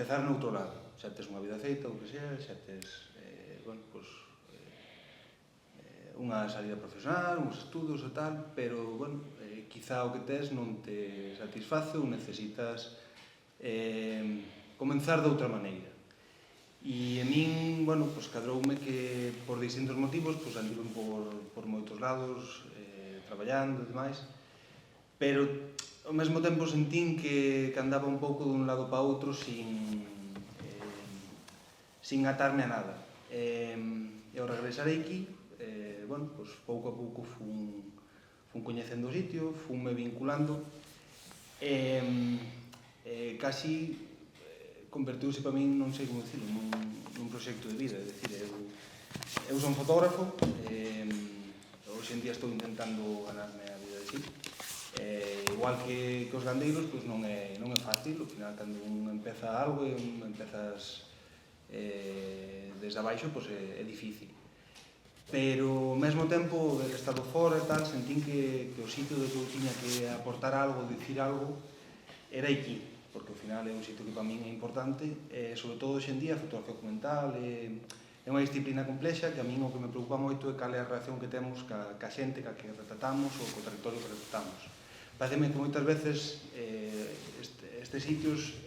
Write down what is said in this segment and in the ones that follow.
empezar noutro lado. Xa tes unha vida feita, ou que sea, xa tes, unha salida profesional, uns estudos e tal, pero, quizá o que tes non te satisface ou necesitas comenzar de outra maneira. E a min, cadroume que por distintos motivos, andiven por moitos lados, traballando e demais, pero ao mesmo tempo sentín que andaba un pouco dun lado para outro sin atarme a nada. E ao regresar aquí, pouco a pouco fun coñecendo o sitio, funme vinculando, casi convertiuse para min, non sei como dicirlo, nun proxecto de vida. É dicir, eu son fotógrafo, hoxe en día estou intentando ganarme a vida de sí. Igual que os gandeiros, non é fácil. Ao final, cando un empeza algo e empezas desde abaixo, é difícil. Pero ao mesmo tempo, el estado fora e tal, sentín que o sitio de que eu tiña que aportar algo, dicir algo, era aquí, porque ao final é un sitio que para min é importante, e sobre todo hoxe en día a fotografía documental é unha disciplina complexa que a min o que me preocupa moito é cal é a relación que temos ca xente ca que retratamos ou co territorio que retratamos. Pareceme que moitas veces estes sitios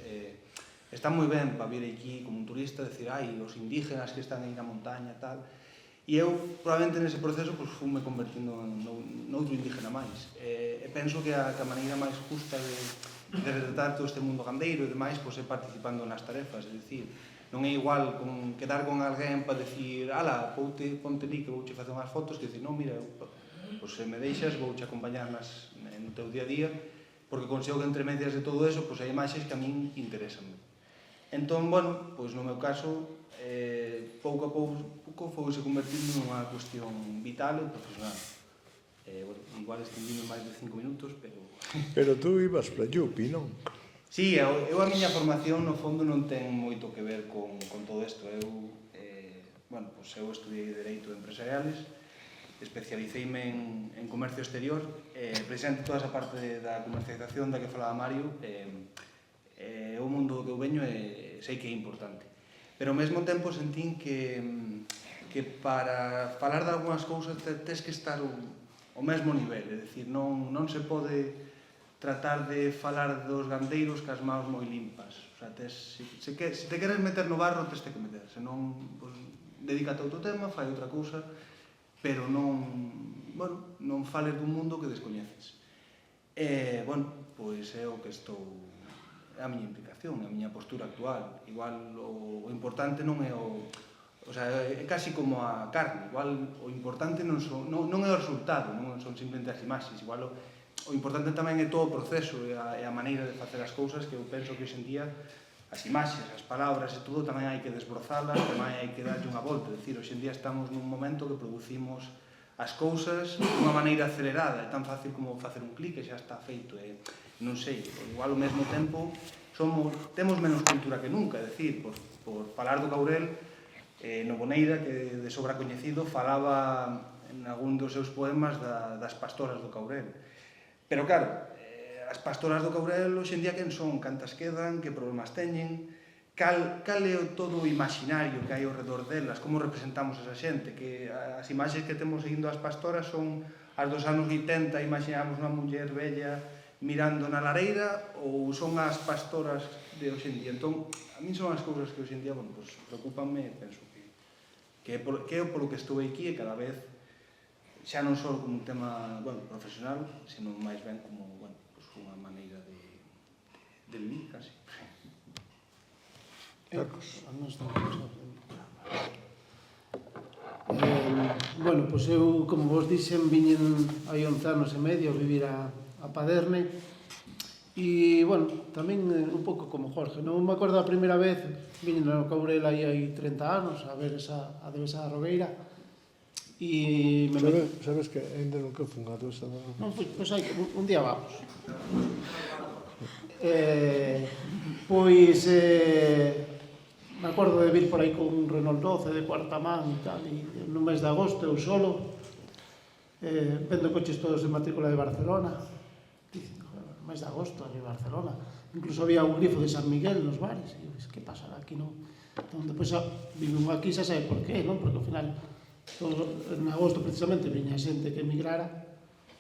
están moi ben para vir aquí como un turista, decir, os indígenas que están aí na montaña e tal, e eu probablemente nese proceso funme convertindo noutro indígena máis. E penso que a maneira máis justa de retratar todo este mundo gandeiro e demais é participando nas tarefas, é dicir, non é igual quedar con alguén para dicir, ponte ali que vouche facer unhas fotos, que dicir, non, mira, se me deixas vouche acompañar no teu día a día, porque consigo que entre medias de todo eso hai imaxes que a min interesan. Entón, no meu caso, pouco a pouco fouse convertindo nunha cuestión vital e profesional. Igual estendime máis de 5 minutos, pero... Pero tú ibas para Yupi, non? Sí, eu a miña formación no fondo non ten moito que ver con todo isto. Eu estudiei Dereito Empresariales, especialiceime en comercio exterior, precisamente toda esa parte da comercialización da que falaba Mario, o mundo que eu veño sei que é importante. Pero ao mesmo tempo sentín que para falar de algunhas cousas tes que estar ao mesmo nivel, é dicir, non se pode tratar de falar dos gandeiros cas maus moi limpas. Se te queres meter no barro, tes que meter, senón, dedícate a outro tema, fai outra cousa, pero non fales dun mundo que descoñeces. É o que estou... é a miña implicación, é a miña postura actual. Igual o importante non é é casi como a carne, igual o importante non é o resultado, non son simplemente as imaxes, igual o importante tamén é todo o proceso e a maneira de facer as cousas, que eu penso que hoxe en día as imaxes, as palabras e todo tamén hai que desbrozalas, tamén hai que darlle unha volta. É dicir, hoxe en día estamos nun momento que producimos as cousas dunha maneira acelerada, é tan fácil como facer un clic e xa está feito. Non sei, igual ao mesmo tempo temos menos cultura que nunca, é dicir, por falar do Caurel, Noboneira, que de sobra coñecido, falaba en algún dos seus poemas das pastoras do Caurel. Pero claro, as pastoras do Caurel hoxe en día quen son, cantas quedan, que problemas teñen, cal é todo o imaginario que hai ao redor delas, como representamos esa xente, que as imaxes que temos seguindo as pastoras son as dos anos 80, imaginamos unha muller bella mirando na lareira, ou son as pastoras de hoxe en día. Entón, a min son as cousas que hoxe en día preocupanme e penso que é polo que estou aquí e cada vez xa non só como un tema profesional, senón máis ben como unha maneira de vivir, casi. Eu, como vos dixen, viñen hai 11 anos e medio a vivir a Paderne e, tamén un pouco como Jorge, non me acordo a primeira vez, viñen ao Caurel hai 30 anos a ver a Devesa da Rogueira e... Sabes que ainda non que fun a Devesa da Rogueira? Non fui, pois un día vamos. Me acordo de vir por aí con un Renault 12 de cuarta man e tal, e no mes de agosto eu solo, vendo coches todos de matrícula de Barcelona, dicen, no mes de agosto, en Barcelona, incluso había un grifo de San Miguel nos bares, e eu, que pasará aquí, non? Entón, depois vive un aquí, xa sabe por qué, non? Porque ao final, en agosto precisamente, viña xente que emigrara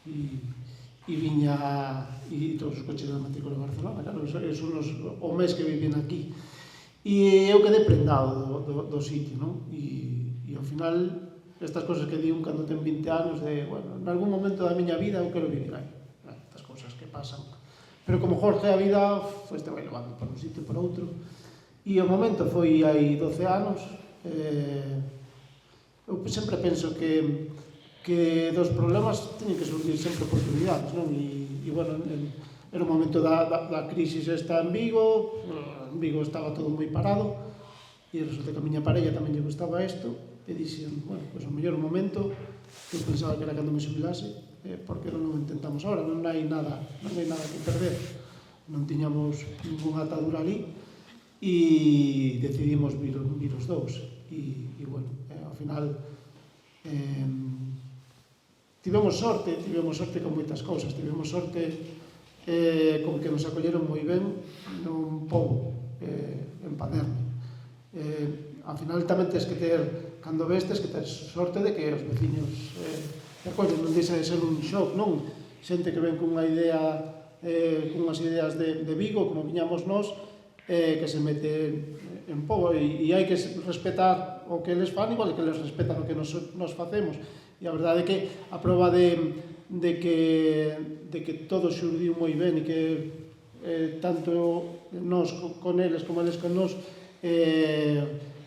e viña e todos os coches da matrícula de Barcelona, claro, son o mes que vivían aquí. E eu quedei prendado do sitio, non? E ao final, estas cosas que di un cando ten 20 anos, de, bueno, en algún momento da miña vida eu quero vivir aí. Estas cosas que pasan. Pero como Jorge, a vida, pues, te vai levando por un sitio e por outro. E o momento foi hai 12 anos. Eu sempre penso que dos problemas teñen que surgir sempre oportunidades, non? E bueno, era o momento da crisis esta en Vigo estaba todo moi parado, e resulta que a miña parella tamén lle gustaba isto, e dixen, bueno, pois o mellor momento, que eu pensaba que era cando me xubilase, porque non o intentamos ahora, non hai nada que perder, non tiñamos ninguna atadura ali, e decidimos vir os dous, e bueno, ao final tivemos sorte con moitas cousas, tivemos sorte con que nos acolleron moi ben nun pobo, en Paderne. Ao final tamén tens que ter, cando ves, tens que ter sorte de que os veciños te acollen, non deixa de ser un shock, non? Xente que ven cunha idea, cunhas ideas de Vigo, como viñamos nós, que se mete en pobo, e hai que respetar o que eles fan, igual que eles respetan o que nos facemos. E a verdade é que a proba de que todo xurdiu moi ben e que tanto nós con eles como eles con nós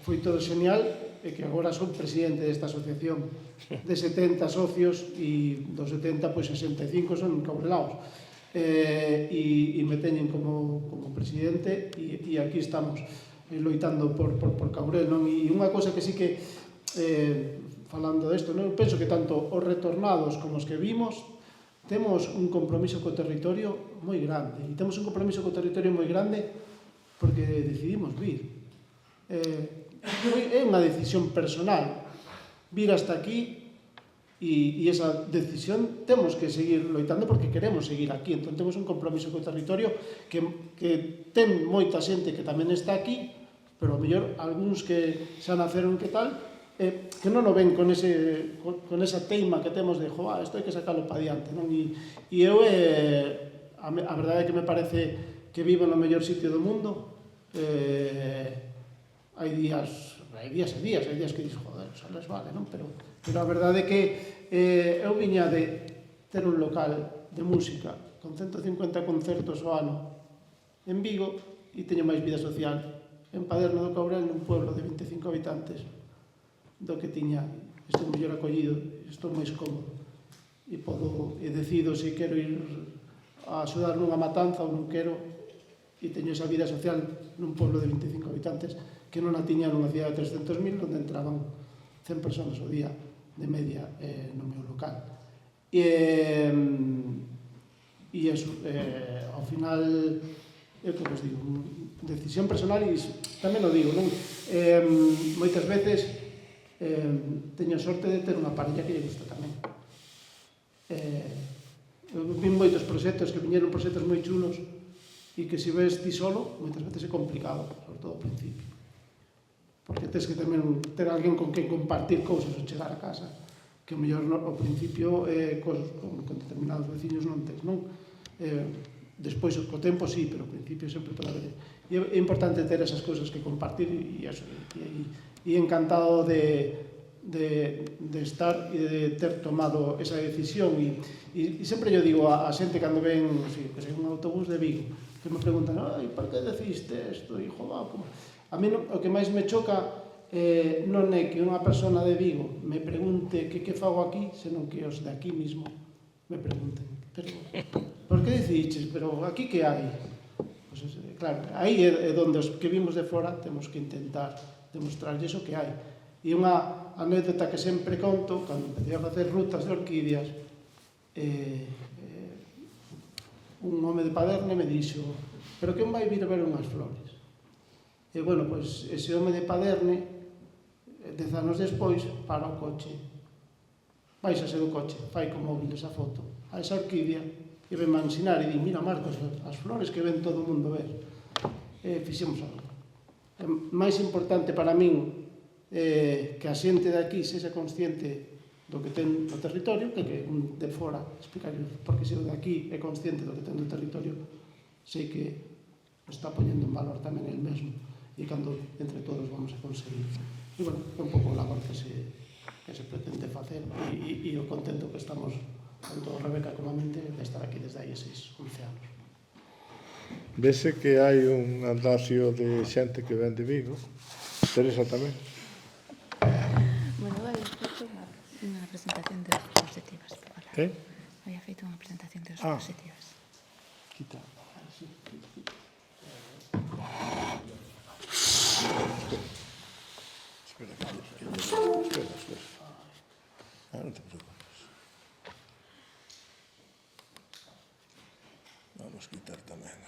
foi todo genial, e que agora son presidente desta asociación de 70 socios, e dos 70, pois 65 son cabrelaos, e me teñen como presidente, e aquí estamos loitando por Cabrel, non? E unha cosa que sí que falando desto, non? Penso que tanto os retornados como os que vimos temos un compromiso co territorio moi grande, e temos un compromiso co territorio moi grande porque decidimos vir. É unha decisión personal vir hasta aquí, e esa decisión temos que seguir loitando porque queremos seguir aquí. Entón temos un compromiso co territorio que ten moita xente que tamén está aquí, pero ao mellor algúns que xa naceron que tal, que non o ven con esa teima que temos de isto hai que sacarlo para diante, non? E eu, a verdade é que me parece que vivo no mellor sitio do mundo. Hai días que dixo, joder, xa les vale, non? Pero a verdade é que eu viña de ter un local de música con 150 concertos ao ano en Vigo, e teño máis vida social en Paderne do Cabrel, nun pueblo de 25 habitantes, do que tiña. Estou mellor acollido, estou máis cómodo, e decido se quero ir a axudar nunha matanza ou non quero, e teño esa vida social nun pueblo de 25 habitantes que non a tiña nunha cidade de 300.000 onde entraban 100 personas ao día de media no meu local. E eso, ao final, é o que vos digo, decisión personal, e tamén o digo, non? Moitas veces teño sorte de ter unha parella que lle gusta tamén. Vin moitos proxectos que viñeron proxectos moi chulos, e que se ves ti solo, moitas veces é complicado, sobre todo ao principio. Porque tens que tamén ter alguén con quen compartir cousas ao chegar a casa, que o mellor ao principio con determinados veciños non tens, non? Despois, co tempo, sí, pero ao principio sempre pode haber. E é importante ter esas cousas que compartir, e encantado de estar e de ter tomado esa decisión. E sempre yo digo a xente cando ven un autobús de Vigo, que me preguntan, por que decidiste isto? E, a mí o que máis me choca non é que unha persona de Vigo me pregunte que fago aquí, senón que os de aquí mismo me pregunten, pero por que decidiches? Pero aquí que hai? Claro, aí é onde os que vimos de fora temos que intentar demostrarlles o que hai. E unha anécdota que sempre conto, cando empecé a facer rutas de orquídeas, un home de Paderne me dixo, pero quen vai vir a ver unhas flores? E, bueno, pois, ese home de Paderne, 10 anos despois, para o coche, baixase do coche, fai con móvil esa foto, a esa orquídea, e ven a ensinar e din, mira Marcos, as flores que ven todo o mundo ver. Fixemos algo. É máis importante para min que a xente de aquí sexa consciente do que ten no territorio que un de fora explicar, porque se o de aquí é consciente do que ten no territorio, sei que está poñendo en valor tamén el mesmo e cando entre todos vamos a conseguir. E, bueno, é un pouco o labor que se pretende facer e o contento que estamos tanto Rebeca como a mente de estar aquí desde aí eses 11 anos. Vese que hai un andaxio de xente que ven de Vigo. Teresa tamén. Bueno, eu había feito unha presentación de diapositivas. Había feito unha presentación de diapositivas. Quita. Espera. Non te preocupes. Vamos a quitar tamén.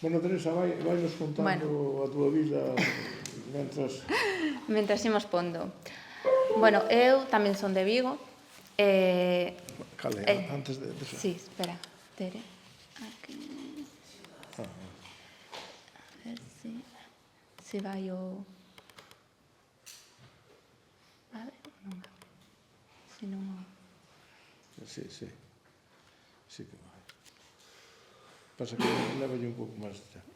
Bueno, Teresa, vai nos contando a túa vida mentras imos pondo. Bueno, eu tamén son de Vigo. Cale, antes de eso. Sí, espera, Tere. Aquí. A ver si vai o... A ver, non vai. Si non... Sí que vai. Pasa que leva un pouco máis de tempo.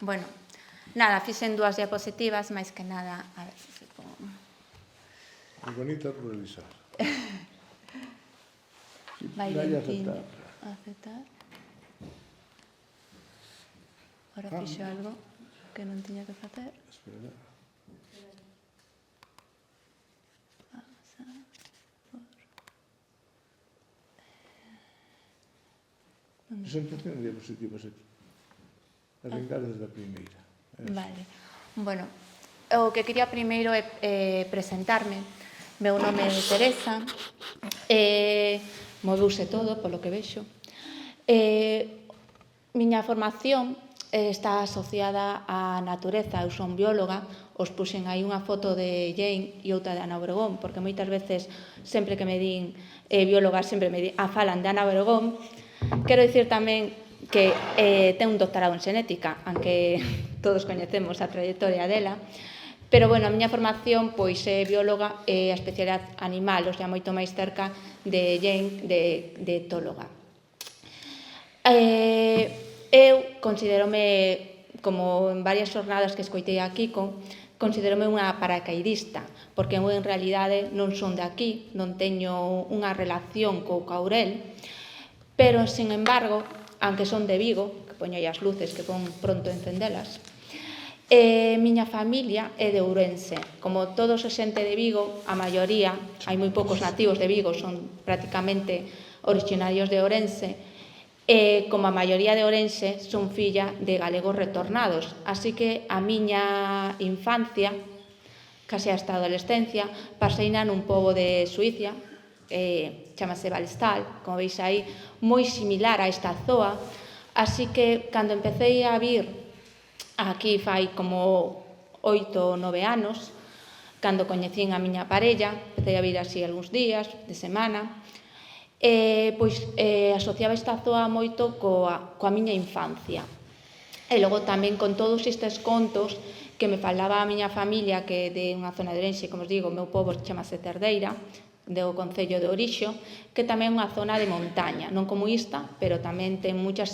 Bueno, nada, fixen 2 diapositivas, máis que nada, a ver se pon... Moi bonita por revisar. Vai dicindo, aceptar. Ahora fixo algo que non tiña que facer. Espera. Presentación de diapositivas aquí. Arrancar desde a primeira. Vale. Bueno, o que quería primeiro é presentarme. Meu nome é Teresa. Moveuse todo, polo que vexo. Miña formación está asociada á natureza. Eu son bióloga. Os puxen aí unha foto de Jane e outra de Ana Obregón, porque moitas veces, sempre que me din bióloga, sempre me falan de Ana Obregón. Quero dicir tamén que ten un doctorado en xenética, aunque todos coñecemos a trayectoria dela. Pero, bueno, a miña formación pois é bióloga e a especialidade animal, o sea, moito máis cerca de Jane, de etóloga. Eu considerome, como en varias xornadas que escoitei a Kiko, considerome unha paracaidista, porque eu en realidade non son de aquí, non teño unha relación co Caurel, pero, sin embargo, aunque son de Vigo, que poño aí as luces que pon pronto encendelas, miña familia é de Ourense. Como todos os xente de Vigo, a maioría, hai moi poucos nativos de Vigo, son prácticamente originarios de Ourense, como a maioría de Ourense, son filla de galegos retornados. Así que a miña infancia, case hasta a adolescencia, paseina nun pobo de Suiza, chamase Valstal, como veis aí, moi similar a esta zoa. Así que, cando empecé a vir aquí fai como 8 ou 9 anos, cando coñecín a miña parella, empecé a vir así algúns días, de semana, pois asociaba esta zoa moito coa miña infancia. E logo tamén con todos estes contos que me falaba a miña familia, que é de unha zona de Ourense, como os digo, o meu pobo chamase Cerdeira, do Concello de Orixo, que tamén é unha zona de montaña, non como esta, pero tamén ten moitas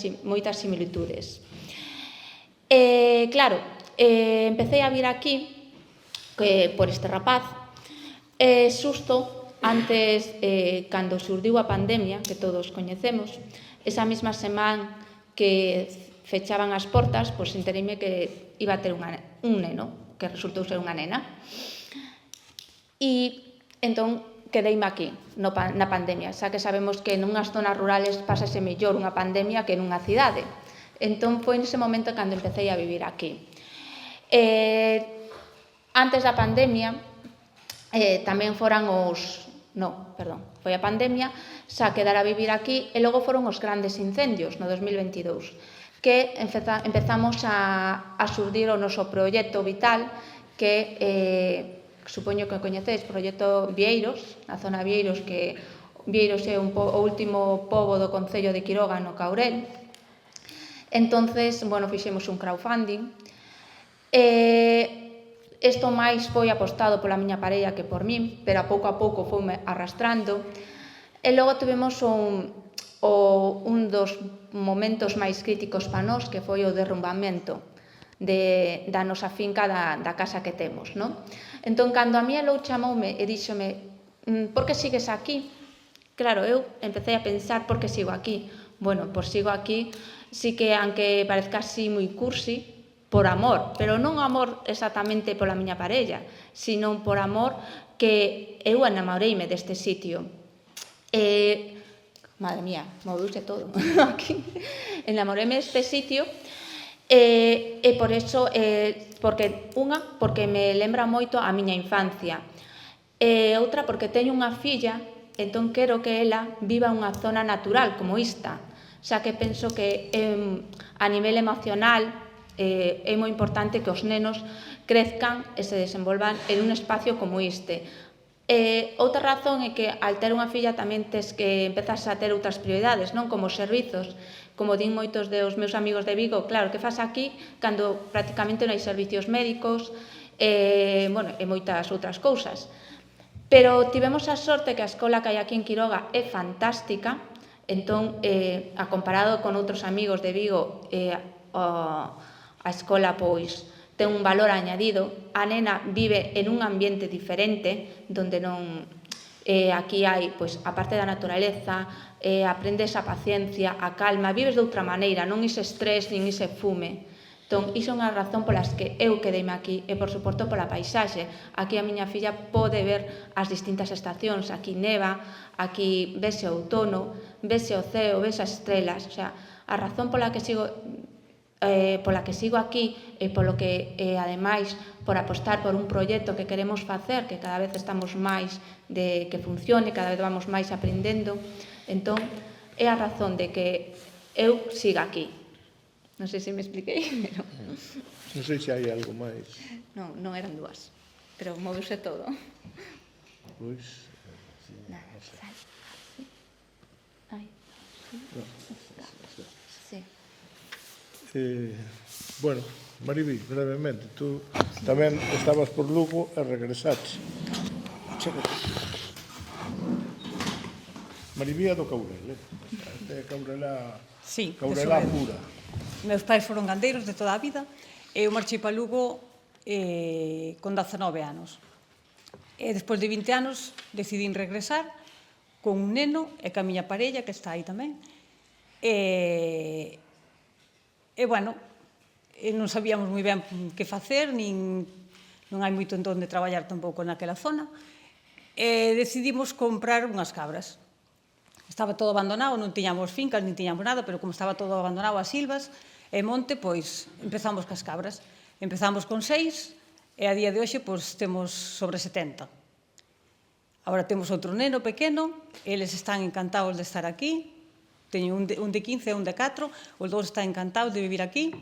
similitudes. Claro, empecé a vir aquí por este rapaz, xusto antes, cando surdiu a pandemia, que todos coñecemos, esa mesma semana que fechaban as portas, pois entereime que iba a ter un neno, que resultou ser unha nena. E entón quedeime aquí, na pandemia, xa que sabemos que nunhas zonas rurales pásase mellor unha pandemia que nunha cidade. Entón, foi nese momento cando empecé a vivir aquí. Antes da pandemia, tamén foran os non, perdón, foi a pandemia, xa quedara a vivir aquí e logo foron os grandes incendios no 2022 que empezamos a surdir o noso proxecto vital que supoño que coñecedes, proxecto Vieiros, na zona Vieiros, que Vieiros é o último pobo do concello de Quiroga no Caurel. Entonces, bueno, fixemos un crowdfunding. Isto máis foi apostado pola miña parella que por min, pero a pouco foume arrastrando. E logo tivemos un dos momentos máis críticos para nós, que foi o derrumbamento da nosa finca, da casa que temos, non? Entón, cando a mía Lou chamoume e díxome, por que sigues aquí? Claro, eu empecé a pensar, por que sigo aquí? Bueno, pois sigo aquí, sí que, aunque parezca así moi cursi, por amor, pero non amor exactamente pola miña parella, sino por amor que eu enamoreime deste sitio. Madre mía, moveuse todo aquí. Enamoreime deste sitio e por eso, porque me lembra moito a miña infancia. E outra, porque teño unha filla, entón quero que ela viva unha zona natural como esta, xa que penso que a nivel emocional é moi importante que os nenos crezcan e se desenvolvan en un espacio como este. Outra razón é que al ter unha filla tamén tes que empezas a ter outras prioridades, non? Como os servizos. Como din moitos dos meus amigos de Vigo, claro, que faz aquí cando prácticamente non hai servicios médicos e moitas outras cousas. Pero tivemos a sorte que a escola que hai aquí en Quiroga é fantástica, entón, a comparado con outros amigos de Vigo, a escola pois ten un valor añadido, a nena vive en un ambiente diferente, donde non aquí hai, pois, a parte da naturaleza, aprendes a paciencia, a calma, vives de outra maneira, non ese estrés nin ese fume. Entón, iso é unha razón polas que eu quedeime aquí e, por suposto, pola paisaxe. Aquí a miña filla pode ver as distintas estacións, aquí neva, aquí vese o outono, vese o ceo, vese as estrelas, o sea, a razón pola que sigo aquí e polo que, ademais, por apostar por un proxecto que queremos facer, que cada vez estamos máis de que funcione, cada vez vamos máis aprendendo, entón, é a razón de que eu siga aquí. Non sei se me expliquei, pero... Non sei se hai algo máis. Non eran dúas, pero moveuse todo. Pois... Sí. Bueno, Mariví, brevemente, tú tamén estabas por Lugo e regresaste. Mariví é do Caurel, é Caurelá pura. Meus pais foron gandeiros de toda a vida e eu marchei para Lugo con 19 anos. E despois de 20 anos decidín regresar con un neno e ca miña parella, que está aí tamén. E, bueno, non sabíamos moi ben que facer, non hai moito en onde traballar tampouco naquela zona, e decidimos comprar unhas cabras. Estaba todo abandonado, non tiñamos fincas, nin tiñamos nada, pero como estaba todo abandonado as silvas e monte, pois empezamos cas cabras. Empezamos con 6 e a día de hoxe pois temos sobre 70. Agora temos outro neno pequeno, eles están encantados de estar aquí. Teño un de 15 e un de 4, os dous están encantados de vivir aquí.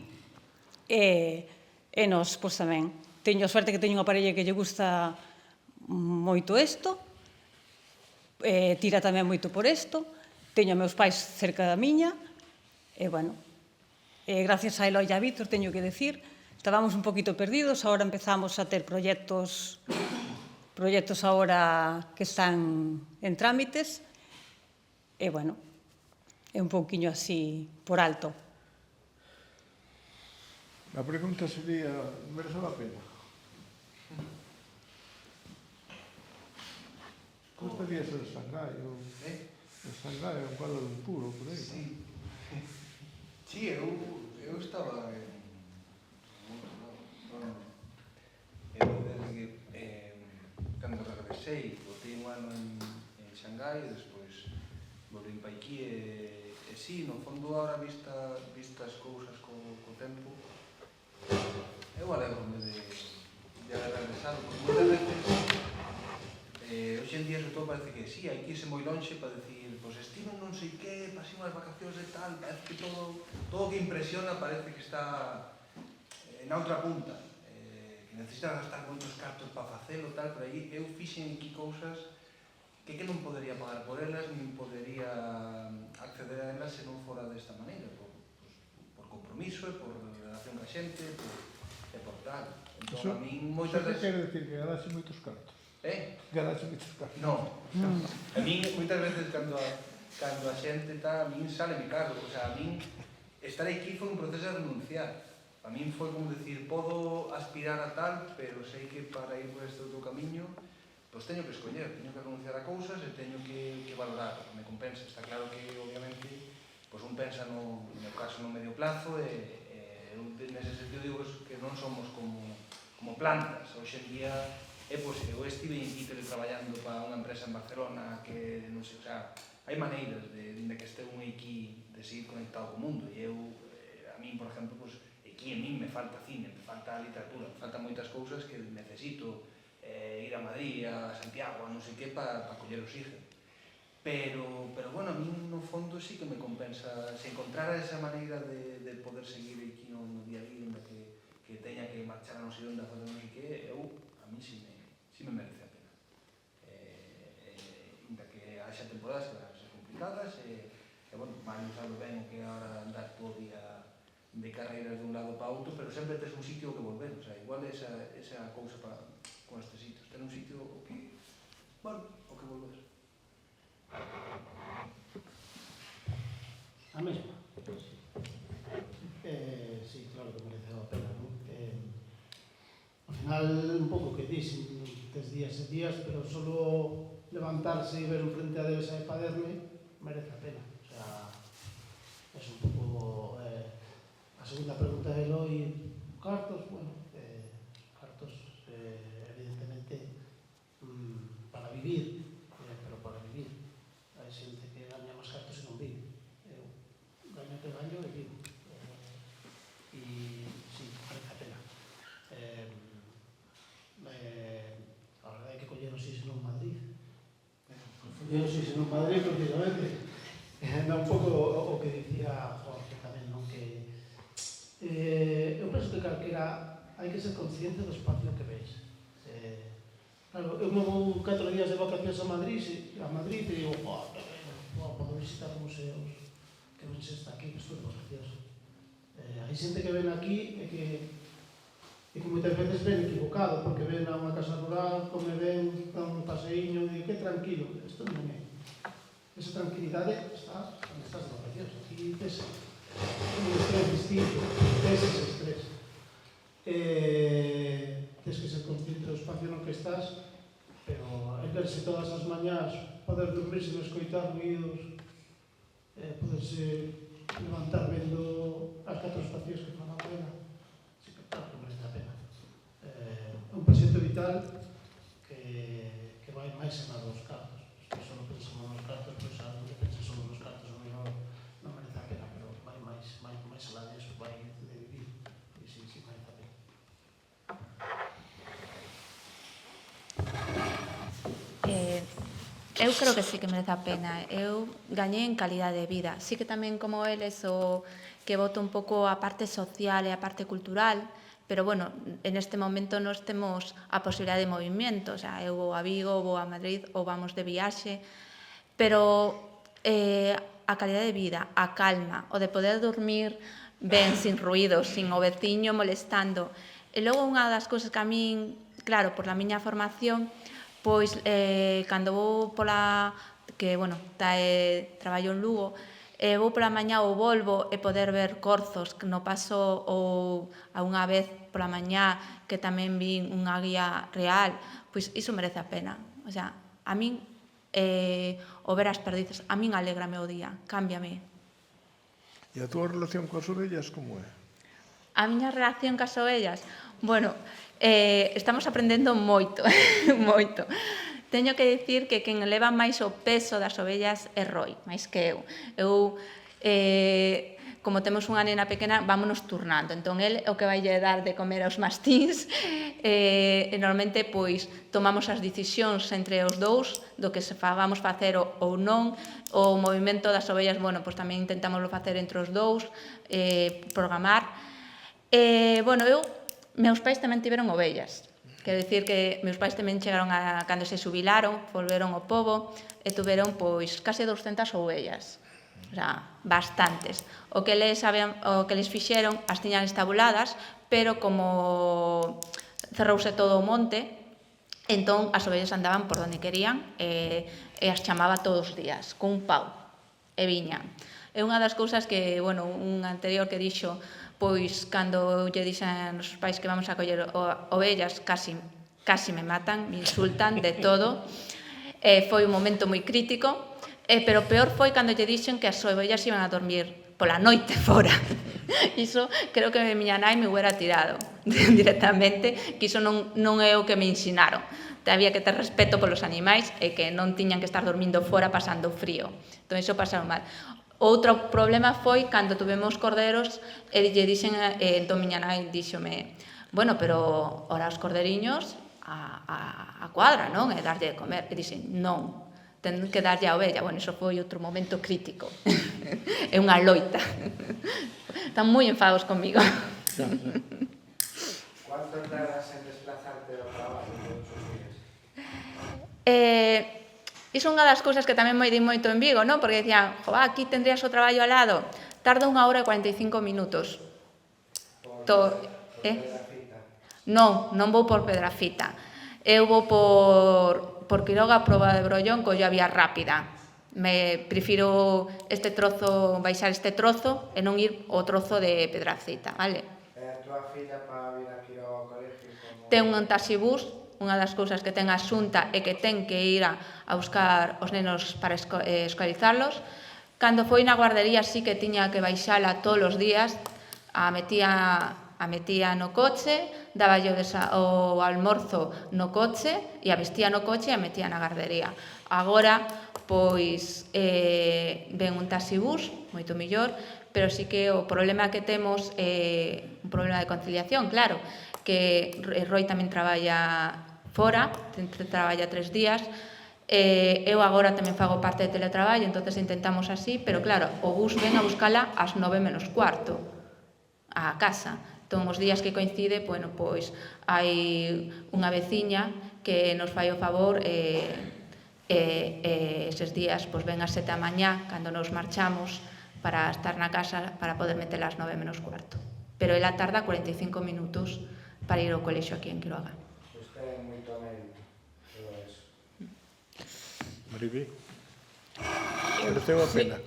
E nós, pois tamén. Teño a suerte que teño unha parella que lle gusta moito isto, tira tamén moito por isto. Teño a meus pais cerca da miña, e, bueno, gracias a Eloi e a Víctor, teño que decir, estábamos un poquito perdidos, agora empezamos a ter proxectos agora que están en trámites, e, bueno, é un pouquiño así por alto. A pregunta sería, merece a pena? Como estarías en Shanghái ou en Kuala Lumpur ou por aí? Sí, eu estaba cando regresei, botei un ano en Shanghái e despois volvín pa aquí e sí, no fondo agora vista as cousas co tempo, eu alegro-me de haber regresado, porque moitas veces hoxe en en día, sobre todo, parece que sí, hai que irse moi lonxe para decir, pois estive non sei que, pasei unhas vacacións de tal, parece que todo que impresiona parece que está na outra punta, que necesitas gastar moitos cartos para facelo, tal, pero aí eu fixen aquí cousas que non podería pagar por elas, nin podería acceder a elas se non fora desta maneira, por compromiso e por relación ca xente, e por tal. Entón, a min moitas Iso que das... quere decir que ganaxe moitos cartos? Ganaxe moitos cartos? Non. A min moitas veces cando a xente tal, a min sale mi caro, o sea, a min estar aquí foi un proceso de renunciar. A min foi como decir, podo aspirar a tal, pero sei que para ir por este outro camiño, pois teño que escoller, teño que renunciar a cousas e teño que valorar, me compensa. Está claro que, obviamente, pois un pensa no meu caso no medio plazo e eu nese sentido digo que non somos como plantas. Hoxe en día, pois eu estive aquí teletraballando para unha empresa en Barcelona que, non sei, o sea, hai maneiras de que este un aquí de seguir conectado co mundo e eu, a min, por exemplo, pois, aquí a min me falta cine, me falta literatura, me faltan moitas cousas que necesito ir a Madrid, a Santiago, a non sei que, para coller oxígeno. Pero, bueno, a min no fondo sí que me compensa, se encontrara esa maneira de poder seguir aquí no día a día, que teña que marchar a non sei onde a fazer non sei que, a mí sí me merece a pena. Inda que haxa temporadas que van a ser complicadas, bueno, Mario sabe ben que agora andar todo o día de carreiras de un lado para outro, pero sempre tes un sitio que volver, o sea, igual esa cousa con estes sitios, ten un sitio o que volver. A mesma? Sí, claro que merece a pena, non? Ao final, un pouco que dixen, tes días e días, pero solo levantarse e ver un frente a Devesa de Paderne merece a pena. O sea, é un pouco... A segunda pregunta de Eloi, cartos, bueno, cartos, evidentemente, para vivir, pero para vivir. Hai xente que gaña máis cartos e non vive. Eu gaño que gaño e vivo. E, sí, merece a pena. A verdade é que coller oxígeno en Madrid. Coller oxígeno en Madrid, precisamente. É un pouco o que dicía Jorge tamén, non? Que eu penso que calquera hai que ser consciente do espacio que veis. Claro, eu me vou 4 días de vacacións a Madrid e digo, podo visitar museos, que non se está aquí, que estou de vacacións. Hai xente que ven aquí e que moitas veces ven equivocado, porque ven a unha casa rural, come ven, dan un paseiño, e que tranquilo, isto non é. Esa tranquilidade está onde estás de vacacións. Aquí tes un estrés distinto, tes ese estrés. Tens que ser consciente do espacio no que estás, pero verse todas as mañás, poder dormir sen escoitar ruidos, poderse levantar vendo as 4 estacións que fan a pena, sí que claro que merece a pena. É un proxecto vital que vai máis en dos cartos. Se só pensamos nos cartos, pois a non pensa só nos cartos, o mellor non merece a pena, pero vai máis alá disso, vai de vivir, e sí, merece a pena. Eu creo que sí que merece a pena. Eu gañei en calidade de vida. Sí que tamén como eles o que voto un pouco a parte social e a parte cultural, pero bueno, en este momento nos temos a posibilidade de movimento, o sea, eu vou a Vigo, vou a Madrid ou vamos de viaxe, pero a calidade de vida, a calma, o de poder dormir ben, sin ruido, sin o veciño molestando. E logo unha das cousas que a min, claro, por la miña formación, pois cando vou pola, que, bueno, traballo en Lugo, vou pola mañá ao Volvo e poder ver corzos no paso ou a unha vez pola mañá que tamén vin unha guía real, pois iso merece a pena. O sea, a min o ver as perdizas, a min alégrame o día, cámbiame. E a túa relación coas ovellas como é? A miña relación coas ovellas, bueno, estamos aprendendo moito, moito. Teño que dicir que quen leva máis o peso das ovellas é Roi, máis que eu. Eu, como temos unha nena pequena, vámonos turnando. Entón, el é o que vai lle dar de comer aos mastíns, e normalmente, pois, tomamos as decisións entre os dous do que vamos facer ou non. O movimento das ovellas, bueno, pois tamén intentamos facer entre os dous, programar. Bueno, meus pais tamén tiveron ovellas. Quero dicir que meus pais tamén chegaron cando se xubilaron, volveron ao pobo e tuveron, pois, case 200 ovellas. O sea, bastantes. O que les fixeron, as tiñan estabuladas, pero como cerrouse todo o monte, entón as ovellas andaban por onde querían e as chamaba todos os días, con un pau, e viñan. É unha das cousas que, bueno, un anterior que dixo, pois, cando lle dixen os pais que vamos a coller ovellas, casi me matan, me insultan de todo. Foi un momento moi crítico, pero peor foi cando lle dixen que as ovellas iban a dormir pola noite fora. Iso creo que miña nai me hubiera tirado directamente, que iso non é o que me ensinaron. Había que ter respeto polos animais e que non tiñan que estar dormindo fora pasando frío. Entón, iso pasaron mal. Outro problema foi cando tuvemos corderos e lle dixen, entón miña nai díxome, bueno, pero ora os corderiños a cuadra, non? E darlle de comer. E dixen, non, ten que darlle a ovella. Bueno, iso foi outro momento crítico. É unha loita. Están moi enfados comigo. Cuánto tardas en desplazarte ao traballo todos os días? Iso é unha das cousas que tamén me di moito en Vigo, non? Porque decían, aquí tendrías o traballo ao lado. Tarda 1 hora e 45 minutos. Por Pedrafita? Non vou por Pedrafita. Eu vou por Quiroga, Proba de Brollón, colla vía rápida. Me prefiro baixar este trozo e non ir ao trozo de Pedrafita, vale? E a túa filla para vir a Quiroga ao colegio? Ten un taxibús, unha das cousas que ten a Xunta é que ten que ir a buscar os nenos para escolarizarlos. Cando foi na guardería sí que tiña que baixala todos os días, a metía no coche, daba o almorzo no coche e a vestía no coche e a metía na guardería. Agora, pois, ven un taxibús, moito mellor, pero sí que o problema que temos é un problema de conciliación, claro, que Roi tamén traballa fora, traballa 3 días, eu agora tamén fago parte de teletraballo, entonces intentamos así, pero claro, o bus ven a buscala ás 9 menos cuarto a casa. Entón, os días que coincide, bueno, pois hai unha veciña que nos fai o favor eses días pois ven ás 7 da mañá cando nos marchamos para estar na casa para poder metela ás 9 menos cuarto. Pero ela tarda 45 minutos para ir ao colexio aquí en Quiroga. Pois ten moito mérito todo eso. Maribí, mereceu a pena?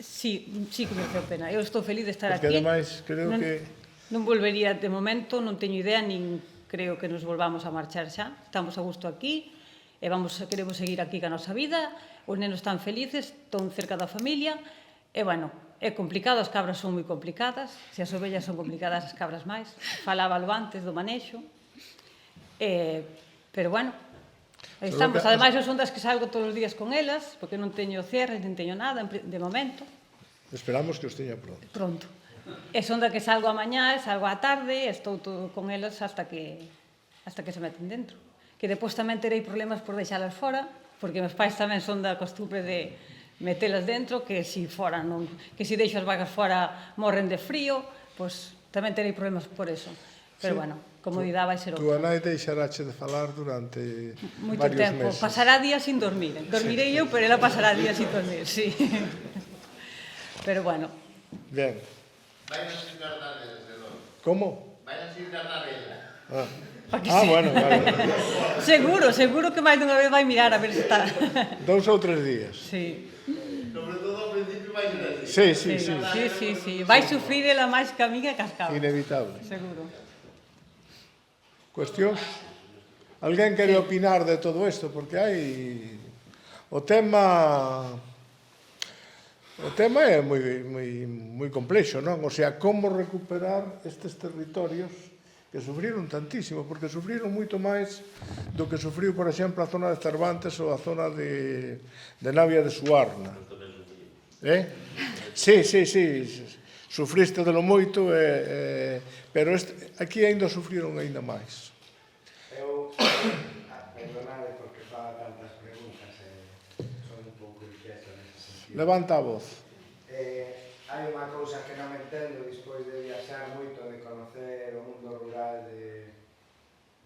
Sí que mereceu a pena. Eu estou feliz de estar aquí. Porque ademais creo que... Non volvería de momento, non teño idea, nin creo que nos volvamos a marchar xa. Estamos a gusto aquí, e queremos seguir aquí ca nosa vida, os nenos están felices, están cerca da familia, e, bueno, é complicado, as cabras son moi complicadas, se as ovellas son complicadas, as cabras máis. Falábalo antes do manexo, pero, bueno, aí estamos. Ademais, son das que salgo todos os días con elas, porque non teño cierres, non teño nada, de momento. Esperamos que os teña pronto. Pronto. E son da que salgo a mañá, salgo á tarde, e estou todo con elas hasta que se meten dentro. Que depois tamén terei problemas por deixalas fora, porque meus pais tamén son da costumbre de metelas dentro, que si deixo as vacas fora morren de frío, pois tamén terei problemas por eso. Pero, bueno, comodidade vai ser outra. Tua nai deixarache de falar durante moito varios tempo. meses. Pasará días sin dormir. Dormirei eu, pero ela pasará días sin dormir, sí. Pero, bueno. Bien. Vai a ir Darnarela, desde logo. Como? Vai a ir Darnarela. Bueno, vale. Seguro que máis dunha vez vai mirar a ver se está. 2 ou 3 días. Sí. Sobre todo ao principio vai ser así. Sí. Vai sufrir ela máis que a miña cascada. Inevitable. Seguro. Cuestións? Alguén quere opinar de todo isto? Porque hai... O tema é moi complexo, non? O sea, como recuperar estes territorios que sufriron tantísimo, porque sufriron moito máis do que sufriu, por exemplo, a zona de Cervantes ou a zona de Navia de Suarna. Sí. sufriste de lo moito, pero aquí ainda sufriron ainda máis. Eu, perdonade porque faga tantas preguntas, son un pouco inquieto nesse sentido. Levanta a voz. Hai unha cousa que non entendo despois de viaxar moito, de conocer o mundo rural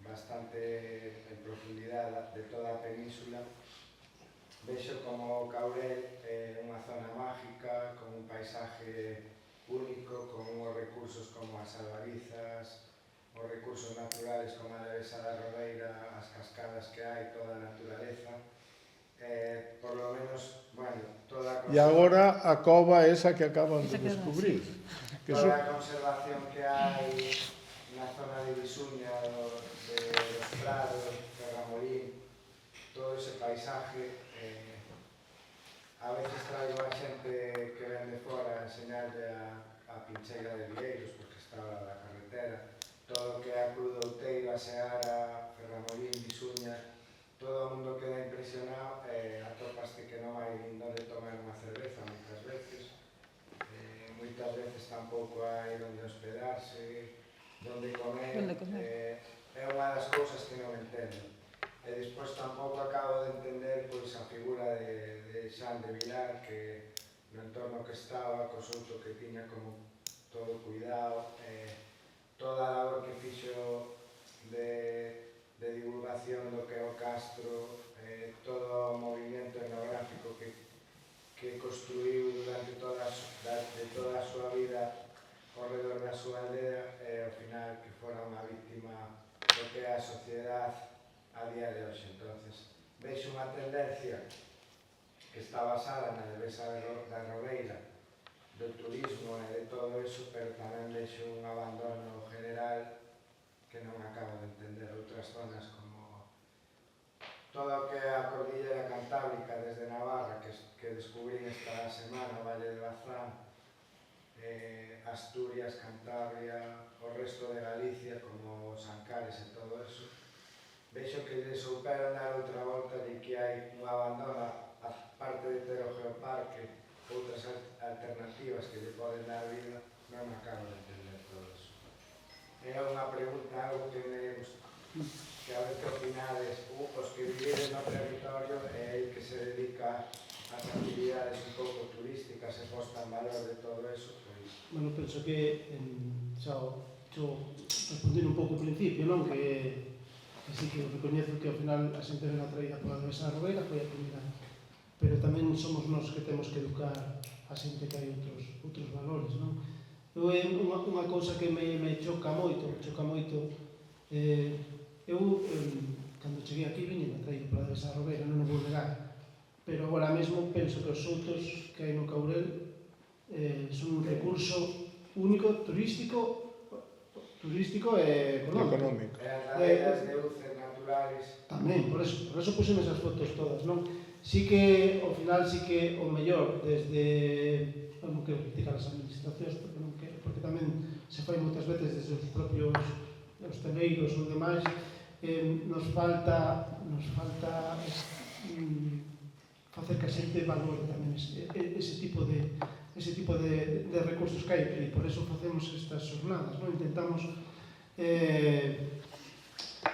bastante en profundidade de toda a península. Vexo como Caurel é unha zona mágica, con un paisaje único, con unhos recursos como as albarizas, os recursos naturales como a Devesa da Rodeira, as cascadas que hai, toda a naturaleza. Por lo menos, bueno, toda a E agora a cova esa que acaban de descubrir. toda a conservación que hai na zona de Visuña, de los prados, Ferramolín, todo ese paisaje. A veces traigo a xente que ven de fora a enseñarle a Pincheira de Vieiros, porque está lá da carretera, todo o que é a Cruz de Outeiro, a Seara, Ferramolín, Visuña, todo o mundo queda impresionado, atopaste que non hai nin onde tomar unha cerveza moitas veces, moitas veces tampouco hai onde hospedarse, onde comer, é unha das cousas que non entendo. E despois tampouco acabo de entender pois a figura de Xan de Vilar, que no entorno que estaba, co souto que tiña como todo cuidado, toda a labor que fixo de divulgación do que é o castro, todo o movimento etnográfico que construiu durante toda a súa vida ao redor da súa aldea, e ao final que fora unha víctima do que é a sociedade a día de hoxe. Entonces, vexo unha tendencia que está basada na Devesa da Rodeira, do turismo e de todo eso, pero tamén vexo un abandono general que non acabo de entender. Outras zonas como todo o que é a Cordillera Cantábrica desde Navarra, que descubrí esta semana, o Valle de Bazán, Asturias, Cantabria, o resto de Galicia, como Sancares e todo eso, vexo que lle souperon dar outra volta de que hai un abandono, a parte de ter o geoparque, outras alternativas que lle poden dar vida, non acabo de entender todo eso. É unha pregunta, algo que me gusta, que a ver que opinades, os que vivides no territorio e que se dedica ás actividades un pouco turísticas e posta en valor de todo eso, pois... Bueno, penso que, xa respondendo un pouco ao principio, non? Que sí que recoñezo que ao final a xente ven atraída pola Devesa da Rodeira, foi a primeira, pero tamén somos nós que temos que educar a xente que hai outros valores, non? Eu é unha cousa que me choca moito, eu cando cheguei aquí viñen atraído pola Devesa da Rodeira, non o vou negar, pero agora mesmo penso que os soutos que hai no Caurel son un recurso único, turístico e económico. E as laderas de luces naturales. Tamén, por eso puxen esas fotos todas, non? Sí que, ao final, sí que o mellor desde... Non quero criticar as administracións, porque tamén se fai moitas veces desde os propios hosteleiros ou demais, nos falta facer que a xente valore tamén ese tipo de recursos que hai, e por eso facemos estas jornadas, non? Intentamos...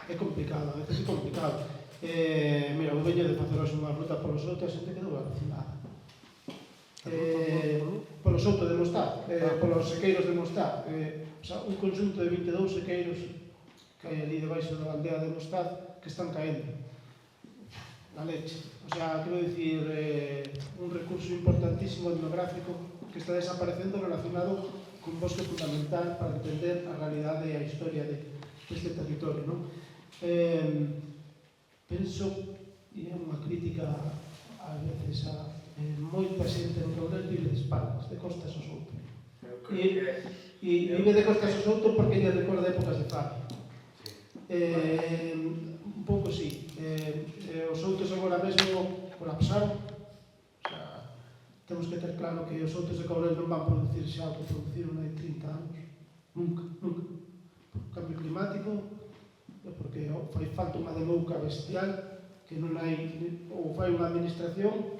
É complicado, a veces é complicado. Mira, eu veño de facer hoxe unha ruta polo Souto e a xente quedou alucinada. Polo Souto de Mostá, polos sequeiros de Mostá, un conxunto de 22 sequeiros que hai ali debaixo da aldea de Mostá que están caendo. La leche. O sea, quero dicir, un recurso importantísimo etnográfico que está desaparecendo relacionado cun bosque fundamental para entender a realidade e a historia deste territorio, non? Penso, e é unha crítica a veces a moita xente no Caurel vive de espaldas, de costas ao Souto. E vive de costas ao Souto porque lle recorda épocas de fame. Un pouco sí. Os Soutos agora mesmo colapsaron. Temos que ter claro que os Soutos de Caurel non van producir xa o que produciron hai 30 anos. Nunca. Por cambio climático, porque fai falta unha demouca bestial que non hai, ou fai unha administración,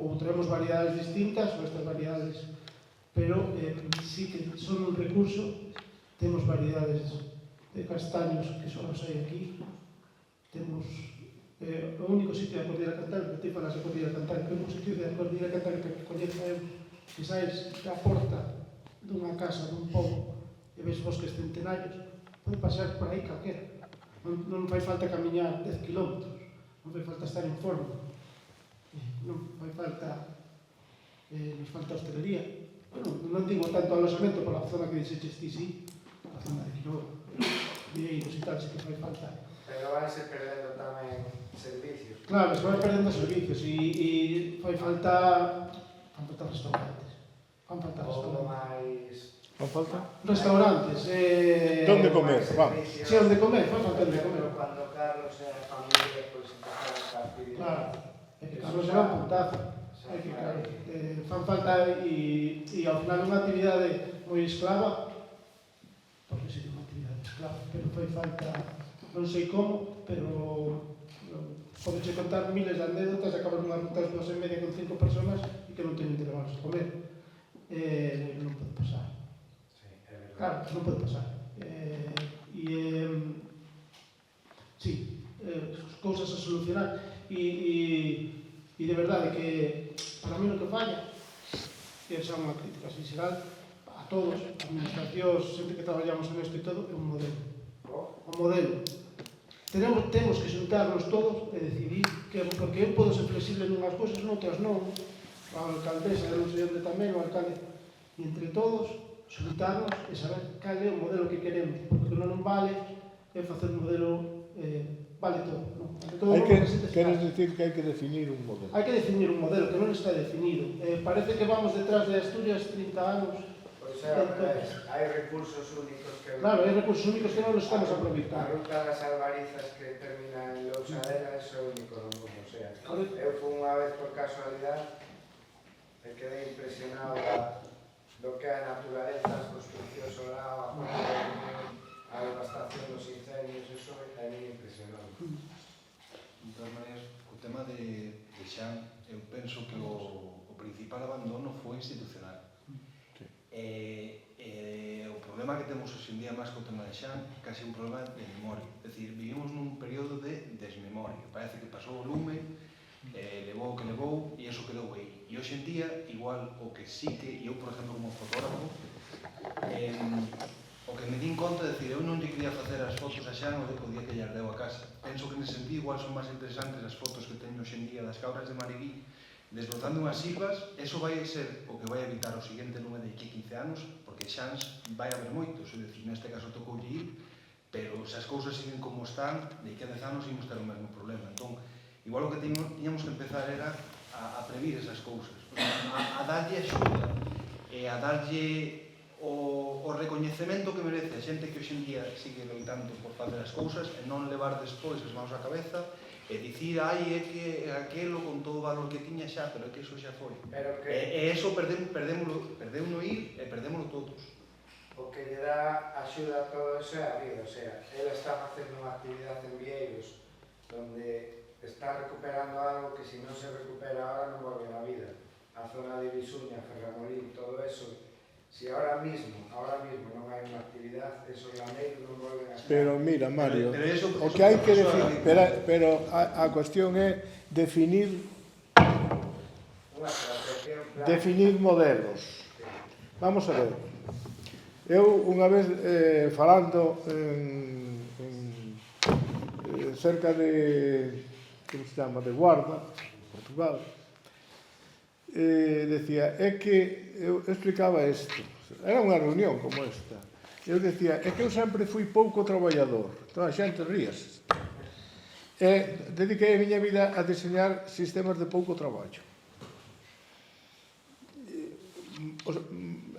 ou traemos variedades distintas, ou estas variedades pero sí que son un recurso. Temos variedades de castaños que só os hai aquí. Temos o único sitio da Cordillera Cantábrica, que ti falas da Cordillera Cantábrica, o único sitio da Cordillera Cantábrica que coñezo eu, que saes da porta dunha casa, dun pobo, e ves bosques centenarios, pode pasar por aí calquera. Non fai falta camiñar 10 kilómetros, non fai falta estar en forma, non fai falta, nos falta hostelería. Bueno, non digo tanto alosamento por a zona que dixeches ti, sí, a zona de Quiroga, Vieiros e tal, sí que fai falta. Pero vanse perdendo tamén servicios. Claro, se vai perdendo servicios e fai falta restaurantes. Fan falta Ou restaurantes. máis... Non falta? Restaurantes. Donde comer? Vamos. Sí, onde comer, fai falta onde comer. Cando Carlos e a familia pois empezaron a actividade. Claro, é que Carlos era un puntazo. É que, claro, fan falta e ao final unha actividade moi esclava, porque sí, unha actividade esclava, pero fai falta, non sei como, pero podeche contar miles de anécdotas, acabas nunha ruta das 2:30 con 5 personas e que non teñen que levarse a comer. Non pode pasar. Sí, é verdade. Claro, non pode pasar. Sí, cousas a solucionar e de verdade que para mí o que falla, que é unha crítica sinceral a todos, administracións, xente que traballamos en isto e todo, é un modelo. O modelo. Temos que xuntarnos todos e decidir que, porque eu podo ser flexible nunhas cousas, noutras non. A alcaldesa, non sei onde tamén, o alcalde. E entre todos, xuntarnos e saber cal é o modelo que queremos. Porque non vale é facer un modelo, vale todo. Non? Queres dicir que hai que definir un modelo? Hai que definir un modelo que non está definido. Parece que vamos detrás de Asturias 30 anos. Pois é, hai recursos únicos que... Claro, hai recursos únicos que non los estamos A aproveitando. ruta das Albarizas que termina en Lousadela, eso é único no mundo. O sea, eu fui unha vez por casualidade e quedei impresionado do que é a naturaleza, as construccións ao lado, a devastación dos incendios, eso é moi impresionante. De todas maneiras, o tema de Xan, eu penso que o principal abandono foi institucional. O problema que temos hoxe en día máis co tema de Xan é casi un problema de memoria. É dicir, vivimos nun período de desmemoria. Parece que pasou o lume, levou o que levou e iso quedou aí. E hoxe en día, igual o que sí que, eu por exemplo como fotógrafo, o que me din conta é dicir, eu non lle quería facer as fotos a Xan o día que lle ardeu a casa. Penso que nese sentido igual son máis interesantes as fotos que teño hoxe en día das cabras de Mariguí desbrotando unhas silvas. Eso vai ser o que vai evitar o seguinte lume de 15 anos, porque Xans vai haber moitos, é dicir, neste caso tocoulle ir, pero se as cousas siguen como están, de 15 anos imos ter o mesmo problema. Entón, igual o que tiñamos que empezar era a previr esas cousas, a darlle axuda e a darlle o recoñecemento que merece a xente que hoxe en día sigue loitando por facer as cousas e non levar despois as mãos á cabeza e dicir, ai, é que aquelo con todo o valor que tiña xa, pero é que iso xa foi. E iso perdémoslo ir e perdémoslo todos. O que lle dá axuda a todo eso é a vida, o sea, ela está facendo unha actividade en Vieiros onde está recuperando algo que se non se recupera ahora non volve na vida. A zona de Visuña, Ferramolín, todo eso. Si ahora mismo non hai unha actividade, esos lameiros non volven a estar. Pero mira, Mario, o que hai que definir, pero a cuestión é definir modelos. Vamos a ver. Eu unha vez falando cerca de, como se chama, de Guarda, Portugal, decía, é que eu explicaba isto, era unha reunión como esta, eu decía, é que eu sempre fui pouco traballador, toda a xente ríase, e dediquei a miña vida a diseñar sistemas de pouco traballo.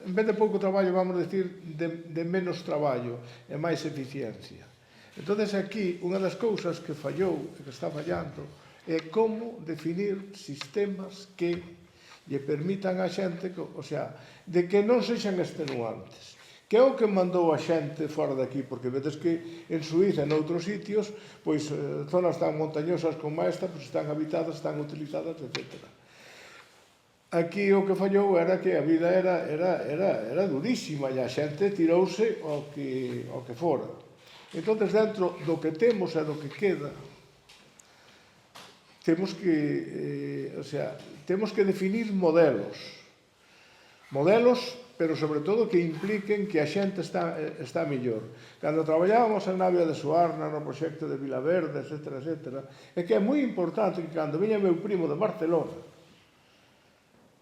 En vez de pouco traballo, vamos a decir, de menos traballo e máis eficiencia. Entón, aquí, unha das cousas que fallou e que está fallando é como definir sistemas que lle permitan a xente, o sea, de que non sexan extenuantes, que é o que mandou a xente fora daqui, porque vedes que en Suíza e noutros sitios, pois zonas tan montañosas como esta, pois están habitadas, están utilizadas, etc. aquí o que fallou era que a vida era durísima e a xente tirouse ao que fora. Entón, dentro do que temos e do que queda, temos que definir modelos, pero sobre todo que impliquen que a xente está mellor. Cando traballábamos en Navia de Suarna, no proxecto de Vilaverde, etc., é que é moi importante que cando viña meu primo de Barcelona,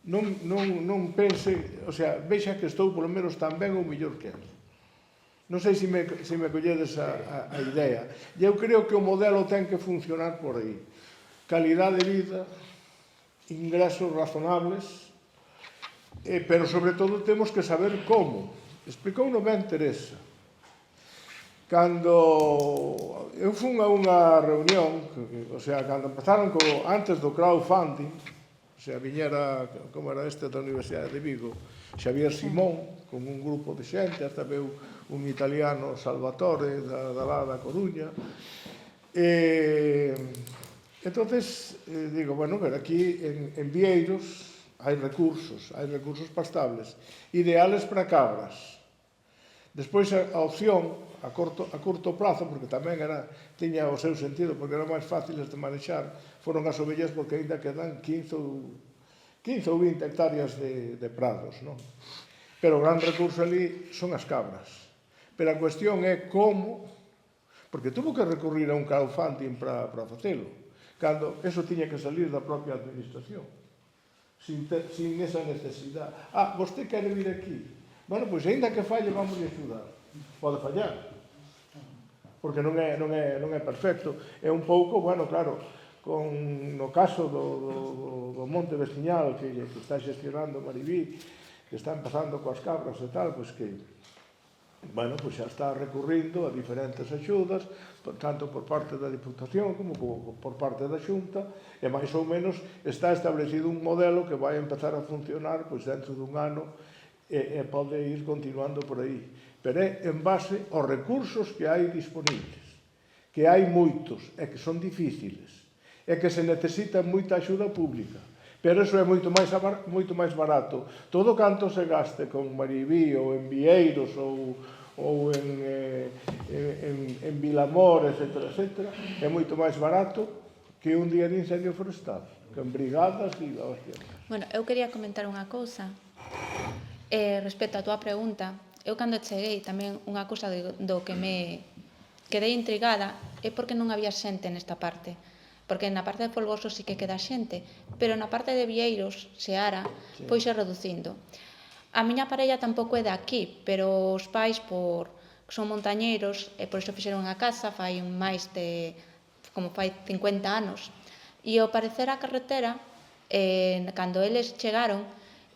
non pense, vexa que estou polo menos tan ben ou mellor que ele. Non sei se me colledes a idea. E eu creo que o modelo ten que funcionar por aí. Calidad de vida, ingresos razonables, pero sobre todo temos que saber como. Explicouno ben Teresa. Cando eu fun a unha reunión, cando empezaron antes do crowdfunding, viñera, como era este da Universidade de Vigo, Xavier Simón, con un grupo de xente, hasta veu un italiano, Salvatore, da Coruña. Entonces, digo, bueno, pero aquí en Vieiros hai recursos pastables, ideales para cabras. Despois a opción, a curto plazo, porque tamén tiña o seu sentido, porque eran máis fáciles de manexar, foron as ovellas, porque ainda quedan 15 ou 20 hectáreas de prados, non? Pero o gran recurso ali son as cabras. Pero a cuestión é como, porque tuvo que recurrir a un crowdfunding para facelo, cando eso tiña que salir da propia administración, sin esa necesidade. Vostede quere vir aquí? Bueno, pois, ainda que falle, vamos a axudar. Pode fallar, porque non é perfecto. É un pouco, bueno, claro, no caso do Monte Veciñal, que está xestionando Maribí, que está empezando coas cabras e tal, pois que, bueno, pois xa está recurrindo a diferentes axudas, tanto por parte da Diputación como por parte da Xunta, e máis ou menos está establecido un modelo que vai empezar a funcionar pois dentro dun ano e pode ir continuando por aí. Pero é en base aos recursos que hai disponibles, que hai moitos e que son difíciles, e que se necesita moita axuda pública. Pero eso é moito máis barato. Todo canto se gaste con Maribí ou en Vieiros ou en Vilamor, etc., é moito máis barato que un día de incendio forestal, que en brigadas e a hostia. Bueno, eu quería comentar unha cousa respecto á túa pregunta. Eu cando cheguei tamén unha cousa do que me quedei intrigada é porque non había xente nesta parte. Porque na parte de Folgoso sí que queda xente, pero na parte de Vieiros, Seara, pois é reducindo. A miña parella tampouco é de aquí, pero os pais son montañeiros e por iso fixeron a casa fai máis de, como fai 50 anos. E ao parecer a carretera, cando eles chegaron,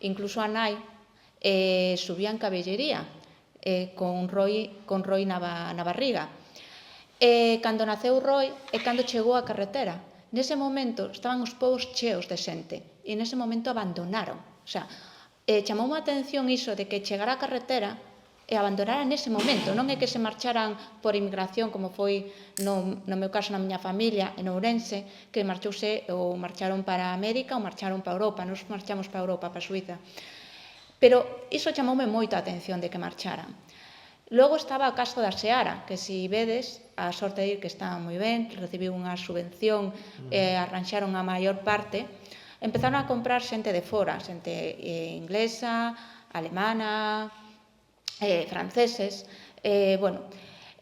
incluso a nai, subían cabellería, con Roi na barriga. Cando naceu Roi e cando chegou a carretera. Nese momento estaban os pobos cheos de xente e nese momento abandonaron. O sea, chamoume a atención iso de que chegara a carretera e abandonara nese momento. Non é que se marcharan por inmigración, como foi no meu caso na miña familia, en Ourense, que marcharon para América ou marcharon para Europa. Nos marchamos para Europa, para Suiza. Pero iso chamoume moito a atención de que marcharan. Logo estaba o caso da Seara, que se vedes, a sorte de ir que está moi ben, recibiu unha subvención e arranxaron a maior parte, empezaron a comprar xente de fora, xente inglesa, alemana, franceses.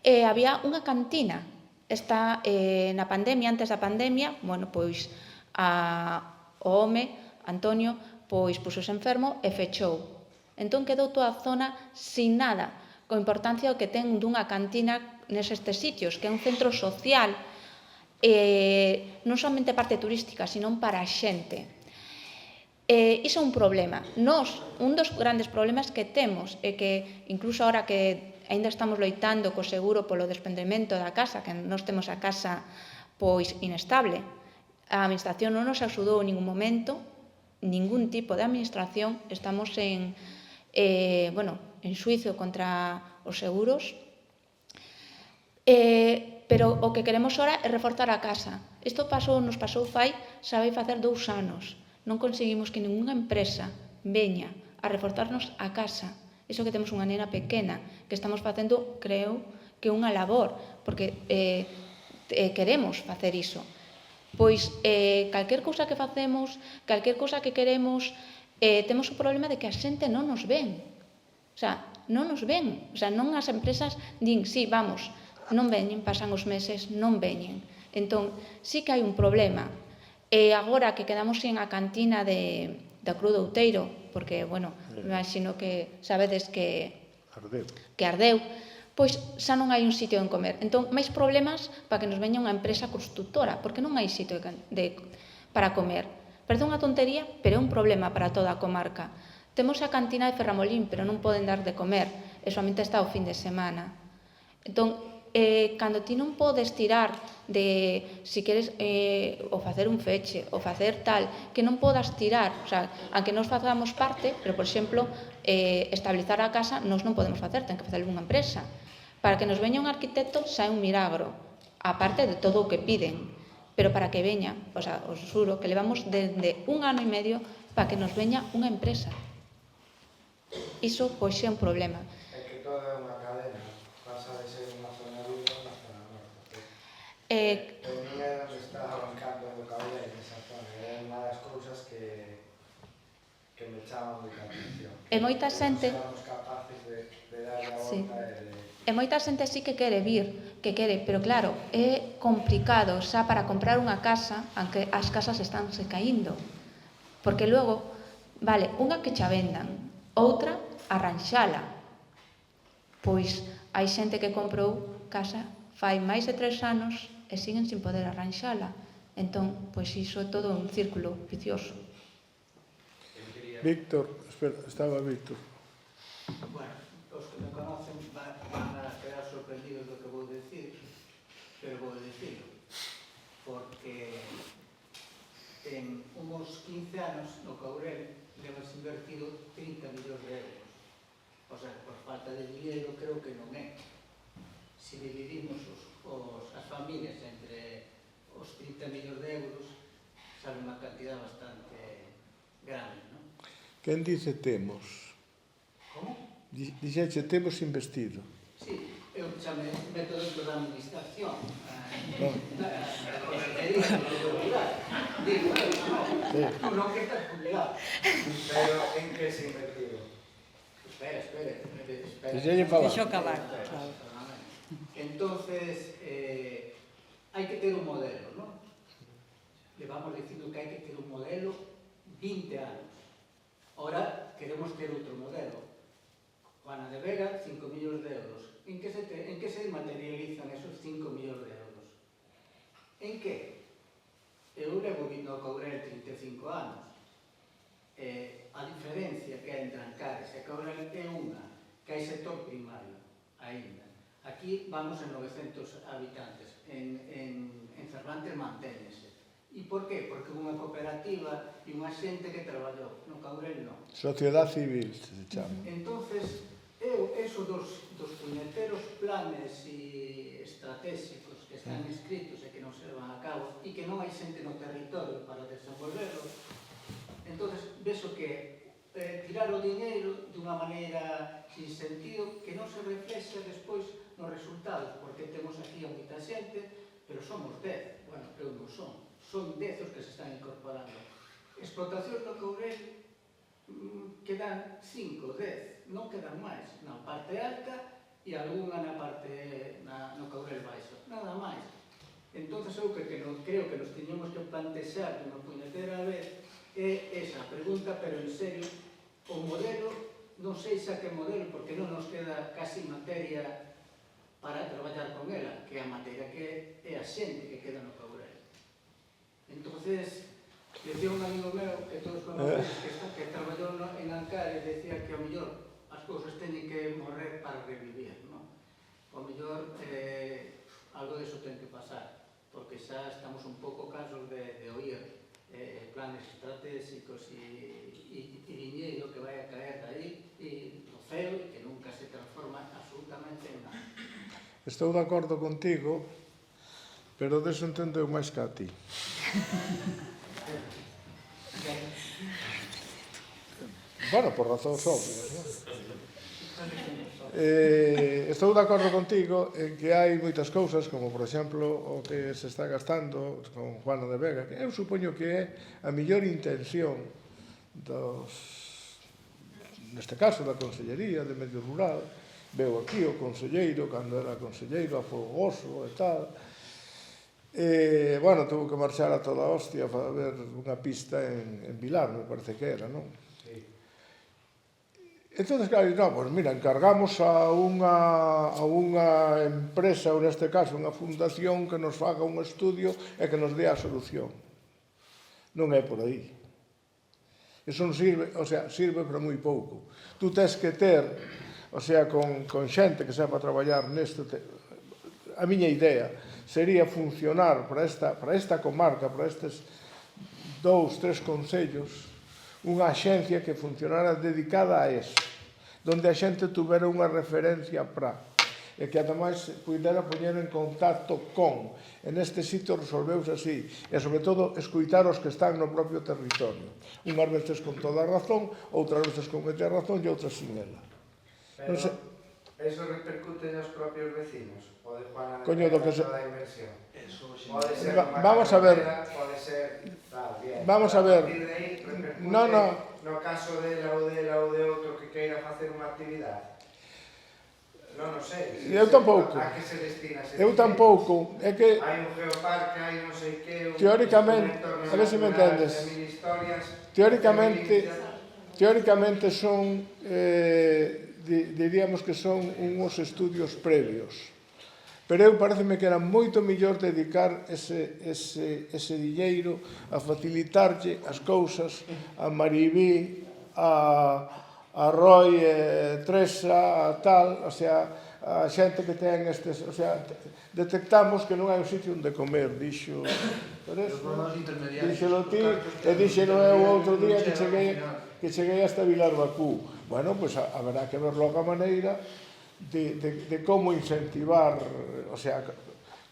Había unha cantina, na pandemia, antes da pandemia, pois o home, Antonio, pois puxose enfermo e fechou. Entón quedou toda a zona sin nada, con importancia o que ten dunha cantina nestes sitios, que é un centro social, non somente parte turística, sino para a xente. Iso é un problema. Un dos grandes problemas que temos é que, incluso agora que ainda estamos loitando co seguro polo desprendemento da casa, que nós temos a casa pois inestable, a administración non nos axudou en ningún momento, ningún tipo de administración, estamos en xuicio contra os seguros, pero o que queremos ora é reforzar a casa. Isto nos pasou fai, xa vai facer 2 anos, Non conseguimos que ninguna empresa veña a reforzarnos a casa. Iso que temos unha nena pequena, que estamos facendo, creo, que unha labor, porque queremos facer iso. Pois, calquer cousa que facemos, calquer cousa que queremos, temos o problema de que a xente non nos ven. O sea, non nos ven. O sea, non as empresas din, sí, vamos, non veñen, pasan os meses, non veñen. Entón, sí que hai un problema. E agora que quedamos sin a cantina da Cruz do Outeiro, porque, bueno, imagino que sabedes que ardeu, pois xa non hai un sitio en comer. Entón, máis problemas para que nos veña unha empresa constructora, porque non hai sitio para comer. Parece unha tontería, pero é un problema para toda a comarca. Temos a cantina de Ferramolín, pero non poden dar de comer, e somente está o fin de semana. Entón, cando ti non podes tirar de, si queres, ou facer un feche, ou facer tal, que non podas tirar, o sea, aunque nos facamos parte, pero, por exemplo, estabilizar a casa, nos non podemos facer, ten que facer unha empresa. Para que nos veña un arquitecto, xa é un milagro, aparte de todo o que piden, pero para que veña, o sea, os xuro que levamos desde 1 ano e medio para que nos veña unha empresa. Iso, pois, é un problema. É que todo é unha cadena, pasa de ser unha zona viva a unha zona morta. Non é onde está arrancando do Cabrel, esa zona, é unha das cousas que me chama moita atención. E moita xente... Non somos capaces de dar a volta e de... E moita xente sí que quere vir, que quere, pero claro, é complicado xa para comprar unha casa, aunque as casas están se caíndo. Porque logo, vale, unha que xa vendan, outra arranxala. Pois hai xente que comprou casa fai máis de 3 anos e siguen sin poder arranxala. Entón, pois iso é todo un círculo vicioso. Víctor, espera, estaba Víctor. Bueno, os que me conocen van a quedar sorprendidos do que vou decir, pero vou decirlo, porque en uns 15 anos no Caurel levas invertido 30 millóns de euros. O sea, por falta de dinheiro creo que non é. Se dividimos as familias entre os 30 millóns de euros, sale unha cantidad bastante grande, non? Quen dice temos? Como? Dixeche temos investido. Sí, eu chame método dentro da administración. Digo, tú non que estás jubilado. Pero en que se invertido? Espera. Deixelle falar. Deixo acabar, claro. Entonces, hai que ter un modelo, non? Le vamos dicindo que hai que ter un modelo 20 anos. Ahora queremos ter outro modelo. Juana de Vega, 5 millóns de euros. En que se materializan esos 5 millóns de euros? En que? Eu levo vindo ao Caurel 35 anos. A diferencia que hai entre Ancares e Caurel é unha, que hai sector primario, aínda. Aquí vamos en 900 habitantes, en Cervantes manténese. E por qué? Porque unha cooperativa e unha xente que traballou, no Caurel non. Sociedade civil, se chama. Entonces, eu, eso dos puñeteros planes e estratégicos que están escritos e que non se levan a cabo e que non hai xente no territorio para desenvolverlos, entonces, vexo que tirar o diñeiro dunha maneira sin sentido que non se reflexa despois nos resultados, porque temos aquí a moita xente, pero somos 10, bueno, eu non son 10 os que se están incorporando. Explotacións no Caurel quedan 5, 10, non quedan máis, na parte alta e algunha na parte no Caurel baixo, nada máis. Entón, eu creo que nos teñemos que plantexar de unha puñetera vez é esa pregunta, pero en serio, o modelo, non sei xa que modelo, porque non nos queda casi materia para traballar con ela, que a materia que é a xente que queda no Caurel. Entonces, decía un amigo meu, que todos conocemos, que traballou en Ancares, decía que ao mellor as cousas teñen que morrer para revivir, non? Ao mellor algo deso ten que pasar, porque xa estamos un pouco cansos de oír planes estratégicos e diñeiro que vai a caer aí do ceo e que nunca se transforma absolutamente en nada. Estou de acordo contigo, pero deso entendo máis que a ti. Bueno, por razóns obvias, non? Estou de acordo contigo en que hai moitas cousas, como por exemplo o que se está gastando con Juana de Vega, que eu supoño que é a mellor intención neste caso da Consellería de Medio Rural. Veo aquí o conselleiro, cando era conselleiro, a Folgoso e tal. Bueno, tuvo que marchar a toda hostia para ver unha pista en Vilar, me parece que era, non? Entón, claro, no, pues mira, encargamos a unha empresa, ou neste caso unha fundación, que nos faga un estudio e que nos dé a solución. Non é por aí. Eso non sirve, o sea, sirve para moi pouco. Tú tens que ter, o sea, con xente que sepa traballar nesto. A miña idea sería funcionar para esta comarca, para estes 2-3 concellos, unha axencia que funcionara dedicada a eso, donde a xente tuvera unha referencia e que ademais pudera poñer en contacto con, en este sitio resolveuse así, e sobre todo escuitar os que están no propio territorio, unhas veces con toda a razón, outras veces con media razón e outras sin ela. Pero eso repercute nos propios vecinos, pode Juana Coño, do que se... toda a inversión. Pode ser vamos a ver. Pode ser, bien. Vamos a ver. No caso dela ou de outro que queira facer unha actividade. Non sei. Eu tampouco. A que se destina ese Eu tampouco. É que... hai un geoparque, hai non sei que... Teóricamente, a ver se me entendes. Teóricamente son, diríamos que son uns estudios previos. Pero eu pareceme que era moito mellor dedicar ese diñeiro a facilitarlle as cousas a Maribí, a Roy Tresa, a tal, o sea, a xente que ten estes, o sea, detectamos que non hai un sitio onde comer, dixo ti, e dixelo eu outro día que cheguei hasta Vilarbacú. Bueno, pois haberá que ver logo a maneira de como incentivar, o sea,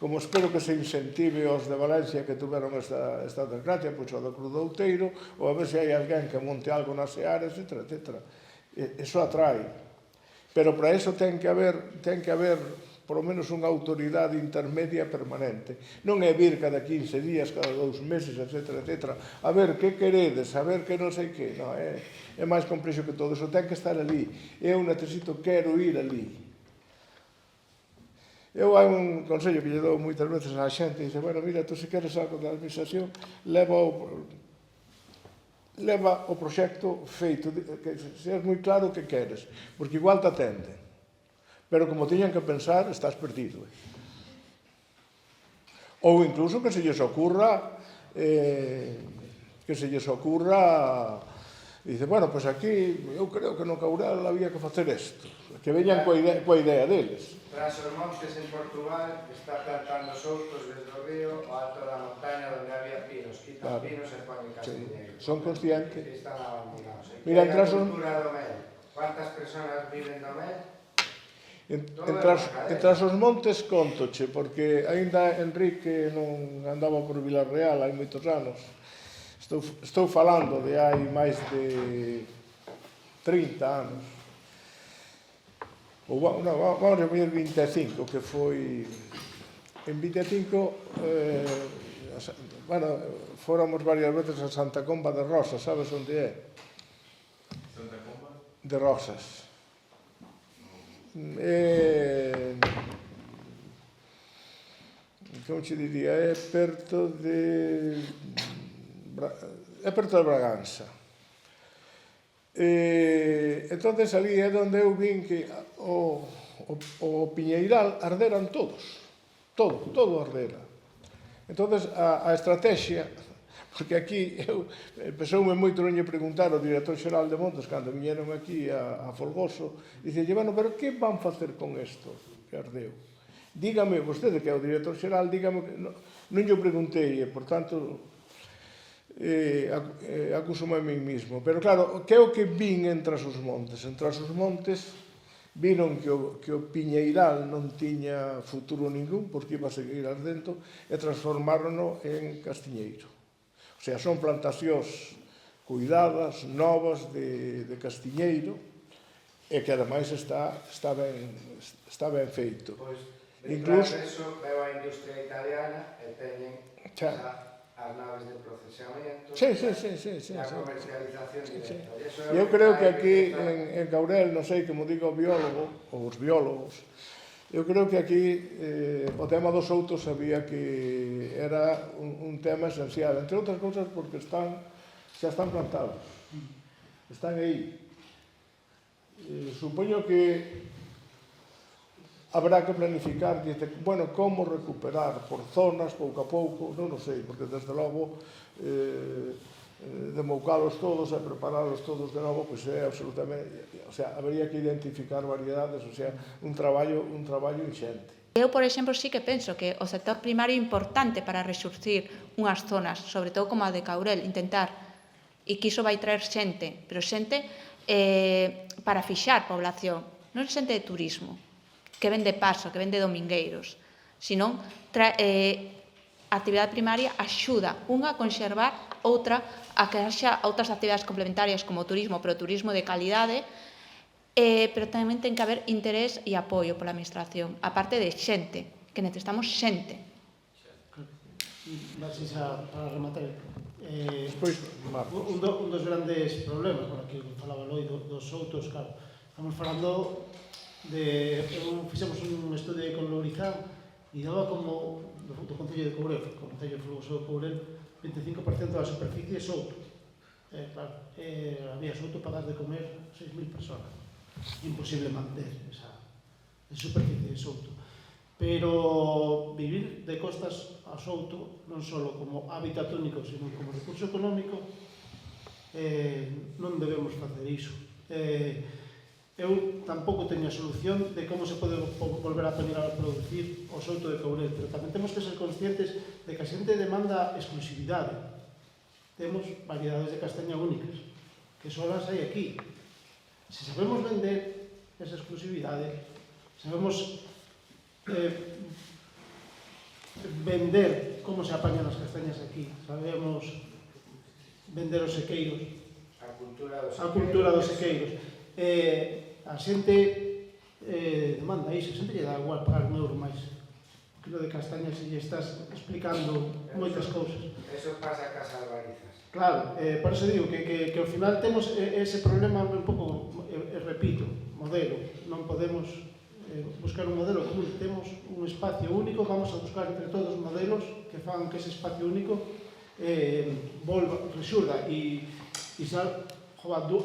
como espero que se incentive os de Valencia que tuveron esta desgracia, pois o do Cruz do Outeiro, ou a ver se hai alguén que monte algo nas Seares, etc. Eso atrae. Pero para eso ten que haber por lo menos unha autoridade intermedia permanente. Non é vir cada 15 días, cada 2 meses, etc. A ver, que queredes, a ver que non sei que. Non, é máis complexo que todo. Eso ten que estar ali. Eu quero ir ali. Eu hai un consello que lle dou moitas veces á xente e dice, bueno, mira, tú se queres algo da administración, leva o proxecto feito, que seas moi claro o que queres, porque igual te atende. Pero como tiñan que pensar, estás perdido. Ou incluso que se lles ocurra, dice, bueno, pois aquí, eu creo que no Caural había que facer isto, que veñan coa idea deles. Tras os montes en Portugal está plantando soutos desde o río ao alto da montaña onde había pinos, quitan pinos e ponen castiñeiros. Son conscientes. Están abandonados. Mira, a cultura do mel. Quantas persoas viven do mel? Entras os montes contoche, porque aínda Enrique non andaba por Vilarreal hai moitos anos. Estou falando de hai máis de 30 anos. Ou vamos a ver 25, que foi en 25 bueno, fóramos varias veces a Santa Comba de Rosas, sabes onde é? Santa Comba? De Rosas. Como che diría, é perto de Braganza. Entonces ali é onde eu vin que o Piñeiral arderan todos, todo ardera. Entonces a estrategia, porque aquí pesoume moito non lle preguntar ao director xeral de Montes cando viñeron aquí a Folgoso, dicelle, bueno, pero que van facer con isto que ardeu? Dígame, vostede que é o director xeral, dígame, non lle preguntei, por tanto acúsome a mí mismo, pero claro, que é o que vin entre os montes? Entre os montes viron que o Piñeiral non tiña futuro ningún porque iba a seguir ardendo e transformárono en castiñeiro. O sea, son plantacións cuidadas, novas, de Castiñeiro, e que ademais está ben feito. Pois, Incluso- detrás deso, veo a industria italiana e teñen as naves de procesamento, a comercialización directa. E iso é Eu o creo que hai aquí empezar. en Caurel, non sei como diga o biólogo, ou os biólogos, eu creo que aquí o tema dos outos sabía que era un tema esencial, entre outras cousas porque xa están plantados, están aí. Supoño que habrá que planificar, dice, bueno, como recuperar por zonas, pouco a pouco, non o sei, porque desde logo demoucalos todos e preparalos todos de novo, pois é absolutamente, o sea, habría que identificar variedades, o sea, un traballo inxente. Eu, por exemplo, sí que penso que o sector primario é importante para resurcir unhas zonas, sobre todo como a de Caurel, intentar, e que iso vai traer xente, pero xente para fixar población, non xente de turismo, que ven de paso, que ven de domingueiros, senón a actividade primaria axuda unha a conservar, outra a que haxa outras actividades complementarias como o turismo, pero o turismo de calidade, pero tamén ten que haber interés e apoio pola administración, aparte de xente, que necesitamos xente. Para rematar, Despois, Marcos. un dos grandes problemas, bueno, que falaba Loi dos outos, claro, estamos falando de, fixemos un estudio con Lourizán e daba como, do Concello de Courel, o Concello Ferroso de Courel, 25% da superficie é souto. Claro, había souto para dar de comer 6.000 personas. Imposible manter esa superficie de souto. Pero vivir de costas a souto, non só como hábitat único, sino como recurso económico, non debemos facer iso. Eu tampouco teño a solución de como se pode volver a poñer a producir o souto de Courel, pero tamén temos que ser conscientes de que a xente demanda exclusividade. Temos variedades de castaña únicas, que só las hai aquí. Se sabemos vender esa exclusividade, sabemos vender como se apañan as castañas aquí, sabemos vender os sequeiros, A cultura dos sequeiros. A xente demanda iso, a xente lle dá igual pagar €1 máis. O quilo de castañas se lle estás explicando moitas cousas. Eso pasa cas albarizas. Claro, por eso digo que ao final temos ese problema un pouco, repito, modelo. Non podemos buscar un modelo común, temos un espacio único, vamos a buscar entre todos modelos que fan que ese espacio único resurda e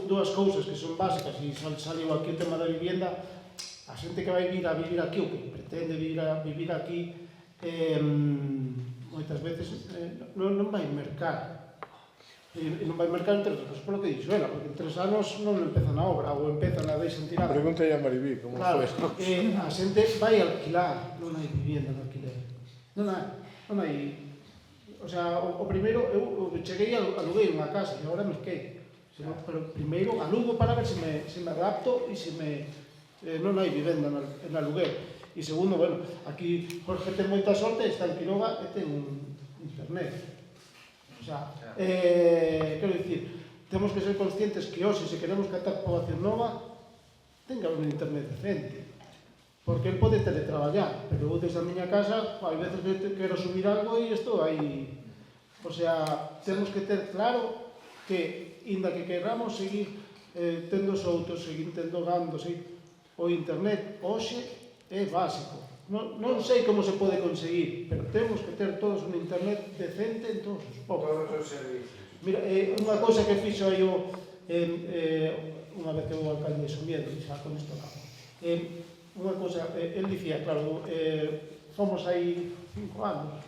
dúas cousas que son básicas, e saliu aquí o tema da vivienda, a xente que vai vir a vivir aquí ou que pretende vivir aquí moitas veces non vai mercar. E non vai mercar entre outras cousas polo que dixo ela, porque en 3 anos non empezan a obra ou empezan a deixan tirada. Pregunta a Maribí, como Claro, foi? a xente vai alquilar, non hai vivienda de alquiler. Non hai. O sea, o primeiro, eu cheguei a aluguei unha casa e agora me esquei. Pero primeiro alugo para ver se me adapto e se non hai vivenda en aluguer. E segundo, bueno, aquí Jorge ten moita sorte, está en Quiroga e ten internet. O sea, quero dicir, temos que ser conscientes que hoxe, se queremos captar poboación nova, ten que haber un internet decente. Porque el pode teletraballar, pero eu desde a miña casa, hai veces que quero subir algo e isto aí. O sea, temos que ter claro que, inda que queramos seguir tendo soutos, seguir tendo gando, o internet hoxe é básico. Non sei como se pode conseguir, pero temos que ter todos un internet decente en todos os povos. Todos os servicios. Mira, unha cousa que fixo aí unha vez que o alcalde de Somiedo, xa con isto acabo. Unha cousa, el dicía, claro, fomos aí 5 anos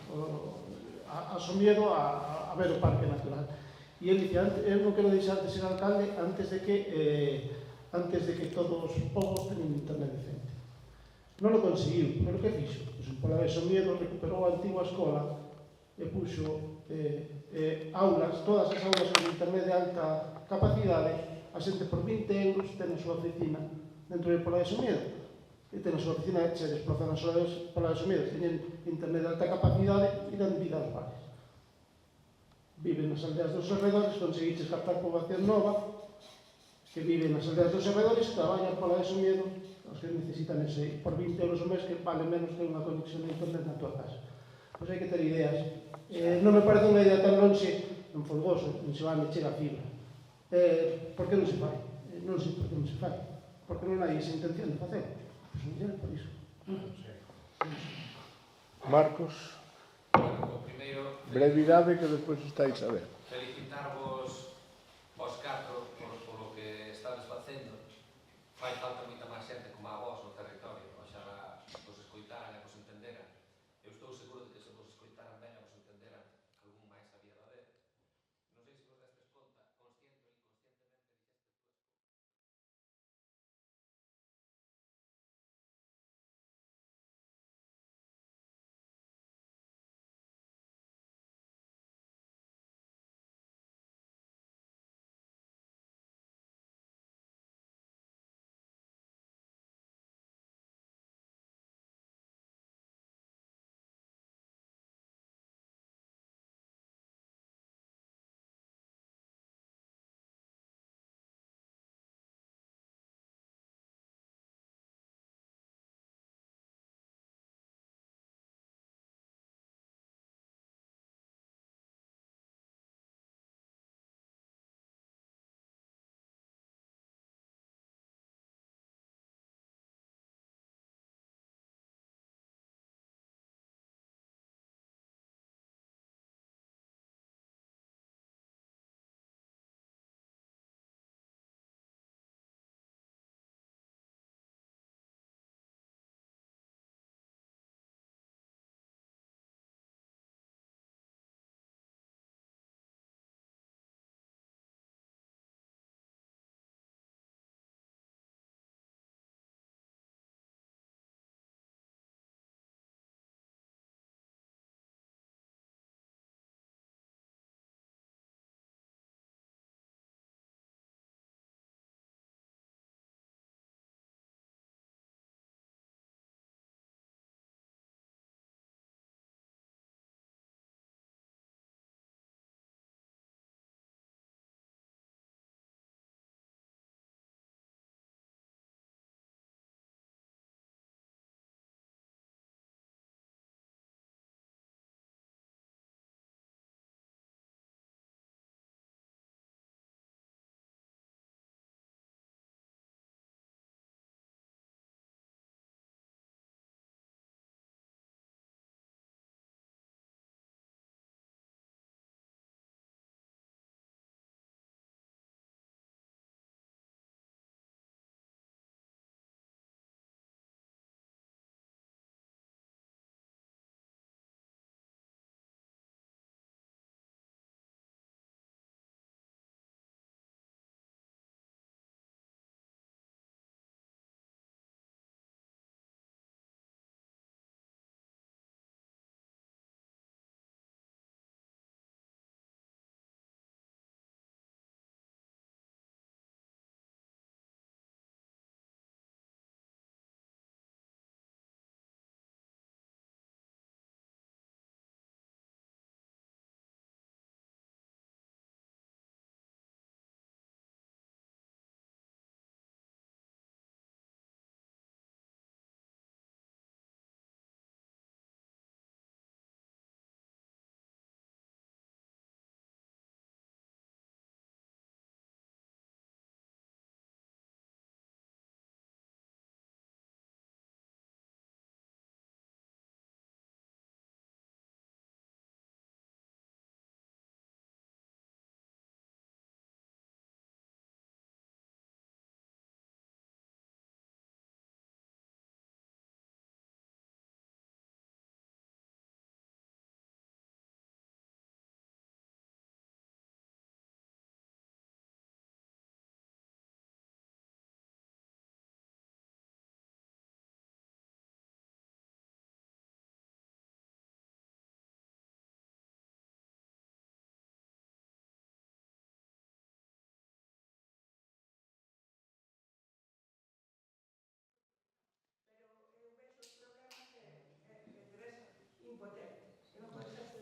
a Somiedo a ver o parque natural. E el dicía, eu non quero deixar de ser alcalde antes de que todos os povos teñen internet decente. Non o conseguiu, pero que fixo? Pois en Pola de Somiedo recuperou a antigua escola e puxo aulas, todas as aulas con internet de alta capacidade, a xente por 20 euros ten a súa oficina dentro de Pola de Somiedo. E ten a súa oficina, se desplazan as horas Pola de Somiedo, teñen internet de alta capacidade e dan vida aos bares. viven nas aldeas dos arredores, conseguiches captar poboación nova, que viven nas aldeas dos arredores, traballan pola de Somiedo, os que necesitan ese, por 20 euros o mes, que vale menos que unha conexión de internet na tua casa. Pois hai que ter ideas. Non me parece unha idea tan longe, en Folgoso, en Xoane chega a fibra. Por que non se fai? Non sei por que non se fai. Porque non hai esa intención de facer. Pois non é por iso. Marcos, Bueno, o primeiro, brevidade que despois estáis a ver. felicitarvos vos catro por o que estades facendo. Fai falta moita máis xente como a vos no territorio, oxalá vos escoitaran e vos entenderan. Eu estou seguro de que se vos escoitaran ben e vos entenderan, algún máis había de haber. Non sei se vos destes conta, consciente ou inconscientemente,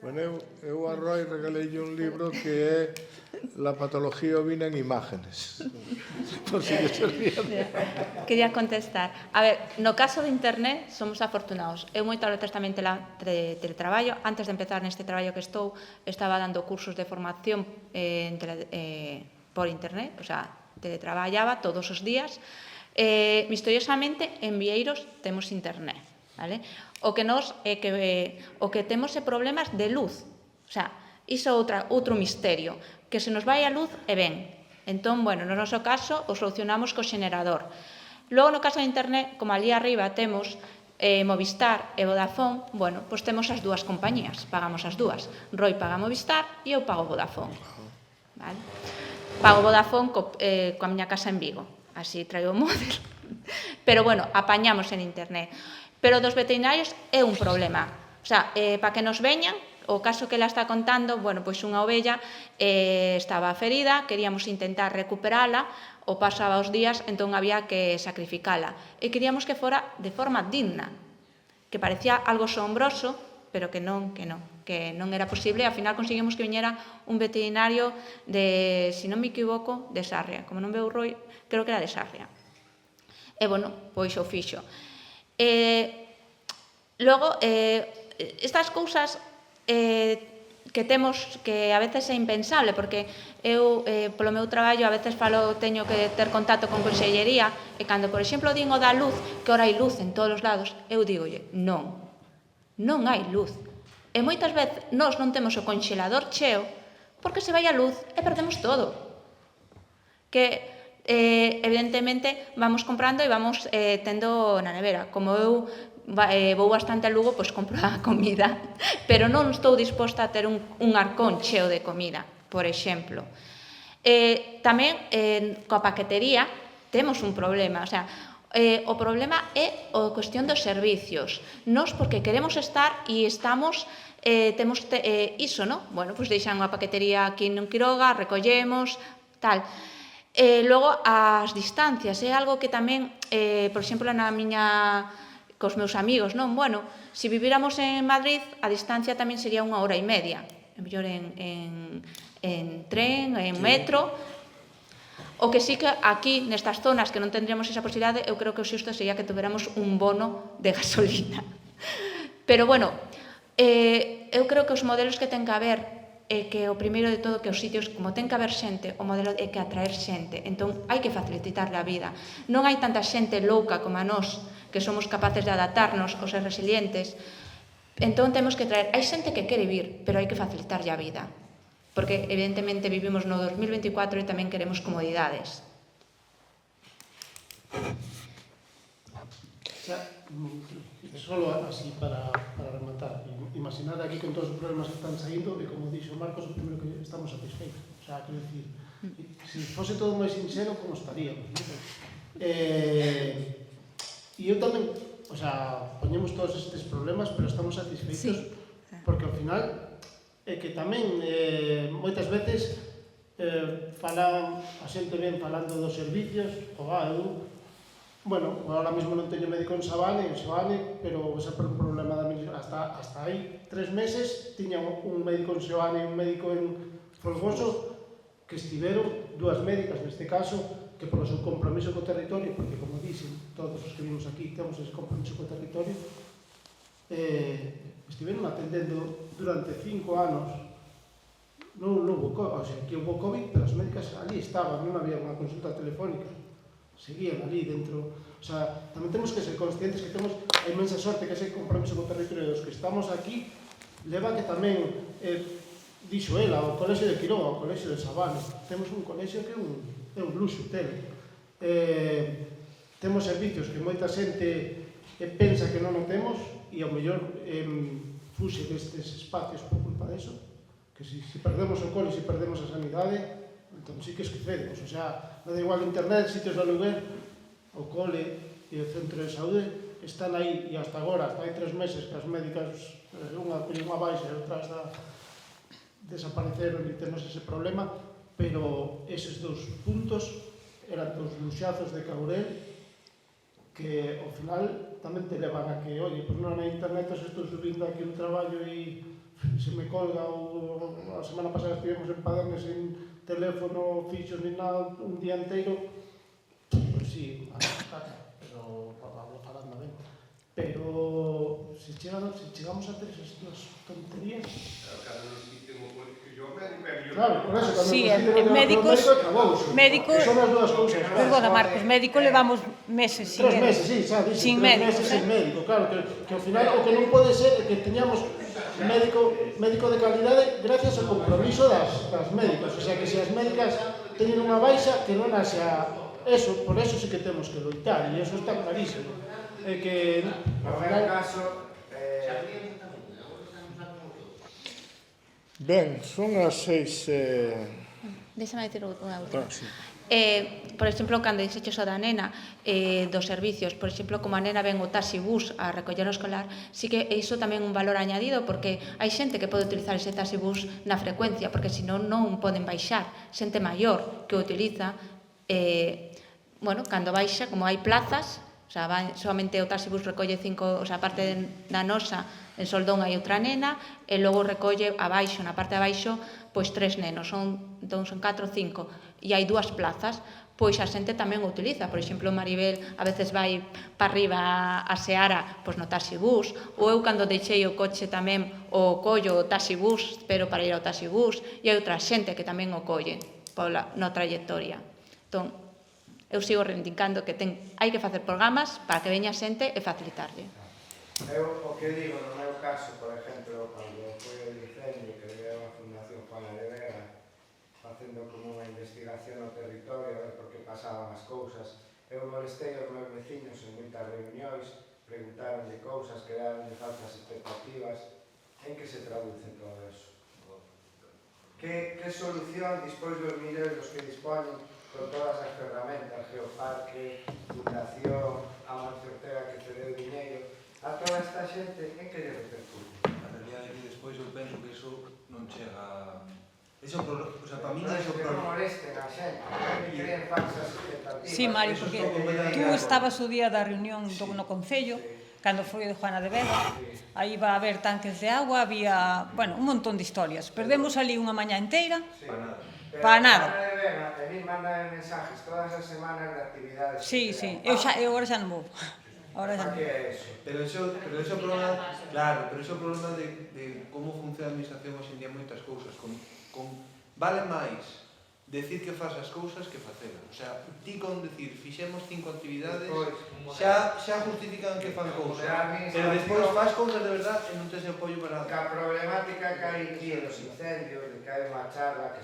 Bueno, eu a Roy regaleille un libro que é La patología ovina en imágenes. Por si que servía. Quería contestar. A ver, no caso de internet somos afortunados. Eu moitas veces tamén teletraballo. Antes de empezar neste traballo que estou, estaba dando cursos de formación por internet, o sea, teletraballaba todos os días. Misteriosamente, en Vieiros temos internet, vale? O que temos é problemas de luz. O sea, iso é outro misterio, que se nos vai a luz e ben. Entón, bueno, no noso caso, o solucionamos co xenerador. Logo, no caso de internet, como ali arriba temos Movistar e Vodafone, bueno, pois temos as dúas compañías, pagamos as dúas. Roy paga Movistar e eu pago Vodafone. Vale? Pago Vodafone coa miña casa en Vigo, así traigo o móvil. Pero, bueno, apañamos en internet. Pero dos veterinarios é un problema. O sea, para que nos veñan, o caso que ela está contando, bueno, pois unha ovella estaba ferida, queríamos intentar recuperala, o pasaba os días, entón había que sacrificala. E queríamos que fora de forma digna, que parecía algo asombroso, pero que non era posible. Ao final conseguimos que viñera un veterinario de, se non me equivoco, de Sarria. Como non veo o Roy, creo que era de Sarria. E, bueno, pois o fixo. Logo, estas cousas que temos que a veces é impensable, porque eu, polo meu traballo, a veces teño que ter contacto con consellería, e cando, por exemplo, din o da luz, que ora hai luz en todos os lados, eu digolle, non hai luz. E moitas veces nós non temos o conxelador cheo, porque se vai a luz e perdemos todo. Que evidentemente vamos comprando e vamos tendo na nevera. Como eu vou bastante a Lugo, pois compro a comida, pero non estou disposta a ter un arcón cheo de comida, por exemplo. Tamén, coa paquetería, temos un problema, o sea, o problema é a cuestión dos servicios. Nós, porque queremos estar e estamos, temos iso, non? Bueno, pois deixan a paquetería aquí en Quiroga, recollemos, tal. Logo, as distancias, é algo que tamén, por exemplo, cos meus amigos, non? Bueno, se vivíramos en Madrid, a distancia tamén sería 1 hora e media, mellor en tren, en metro. O que sí que aquí, nestas zonas que non tendríamos esa posibilidade, eu creo que o xusto sería que tuveramos un bono de gasolina. Pero, bueno, eu creo que os modelos que ten que haber é que o primeiro de todo que os sitios, como ten que haber xente, o modelo é que atraer xente. Entón, hai que facilitarle a vida. Non hai tanta xente louca como a nós, que somos capaces de adaptarnos ou ser resilientes. Entón, temos que traer... Hai xente que quere vir, pero hai que facilitarlle a vida. Porque, evidentemente, vivimos no 2024 e tamén queremos comodidades. Solo así para rematar, imaginad aquí con todos os problemas que están saindo, e como dixo Marcos, o primeiro que estamos satisfeitos. O sea, quero dicir, se fose todo máis sincero, como estaríamos, non? E eu tamén, o sea, poñemos todos estes problemas, pero estamos satisfeitos, porque ao final é que tamén moitas veces falan a xente ben falando dos servicios, eu bueno, ahora mismo non teño médico en Sabane, pero ese é un problema da medicina. Hasta aí 3 meses tiña un médico en Sabane e un médico en Folgoso que estiveron, 2 médicas neste caso, que polo seu compromiso co territorio, porque como dixen, todos os que vimos aquí temos ese compromiso co territorio, estiveron atendendo durante 5 anos. Non houve COVID, o sea, que houve COVID, pero as médicas ali estaban, non había unha consulta telefónica. Seguían ali dentro. O sea, tamén temos que ser conscientes que temos a inmensa sorte que ese compromiso co territorio dos que estamos aquí leva que tamén, dixo ela, o colexio de Quiroga, o colexio de Sabane, temos un colexio que é un luxo, temos servicios que moita xente pensa que non o temos e ao mellor fuxe destes espacios por culpa deso, que se perdemos o cole, se perdemos a sanidade, entón sí que esquecemos, o sea, non da igual internet, sitios de aluguer, o cole e o centro de saúde están aí, e hasta agora, hasta hai 3 meses que as médicas, unha baixa e outra desapareceron e temos ese problema, pero eses 2 puntos eran 2 luxazos de Caurel que ao final tamén te levan a que, oye, pois non hai internet, se estou subindo aquí un traballo e se me colga a semana pasada estivemos en Paderne sin teléfono fixos ni nada un día inteiro, pues sí, pero falando ben. Pero se chegamos a ter esas duas tonterías. Claro, por eso, cando Sí, en médicos, son as dúas cousas. perdona Marcos, médico levamos meses sin 3 meses, sí, xa dixo, sin 3 médico, meses sin médico, claro, que ao final o que non pode ser é que teñamos médico de calidade gracias ao compromiso das médicas, o sea, que se as médicas teñen unha baixa, que non haxa eso, por eso sí que temos que loitar, e eso está clarísimo. É que, ao No meu final, caso, Ben, son as 6... Déxame dicir unha última. sí. Por exemplo, cando dixeches o da nena dos servicios, por exemplo, como a nena ven o taxibús a recoller o escolar, sí que iso tamén é un valor añadido, porque hai xente que pode utilizar ese taxibús na frecuencia, porque senón non poden baixar. Xente maior que o utiliza, bueno, cando baixa, como hai plazas, o sea, solamente o taxibús recolle 5, o sea, aparte da nosa, en Soldón hai outra nena, e logo recolle abaixo, na parte de abaixo, pois 3 nenos, entón son 4 ou 5, e hai 2 plazas, pois a xente tamén o utiliza. Por exemplo, Maribel a veces vai para arriba a Seara pois no taxibús, ou eu cando deixei o coche tamén o collo o taxibús, pero para ir ao taxibús, e hai outra xente que tamén o colle na trayectoria. Entón, eu sigo reivindicando que hai que facer programas para que veña xente e facilitarlle. eu o que digo no meu caso, por exemplo, cando foi o diseño que deu a Fundación Juana de Vega facendo como unha investigación no territorio a ver por que pasaban as cousas, eu molestei aos meus veciños en moitas reunións, preguntaronlle cousas, crearonlle falsas expectativas. En que se traduce todo eso? Que solución, despois dos milleiros que disponen con todas as ferramentas, Geoparque, Fundación, Amancio Ortega que cedeu dinheiro, a toda esta xente, en que lle repercute? A realidade é que despois eu penso que iso non chega... Eso, o sea, para mí Non é o que non problema. molesten a xente, que creen falsas expectativas. Sí, Mario, porque tú estabas o día da reunión no Concello, cando foi de Juana de Vega, aí iba a haber tanques de agua, había, bueno, un montón de historias. Perdemos ali unha mañá inteira, para nada. Juana de Vega, a mí mándame mensajes todas as semanas de actividades. Sí, sí, eu agora xa non vou. Ahora xa non. Que é eso? Pero ese é o problema, claro, pero ese é o problema de como funciona a administración hoxe en día moitas cousas. Vale máis decir que faz as cousas que facelas. O sea, ti con decir fixemos 5 actividades xa justifican que fan cousas. Pero despois faz cousas de verdad e non tes apoio para... A problemática que hai aquí dos incendios, de que hai unha charla que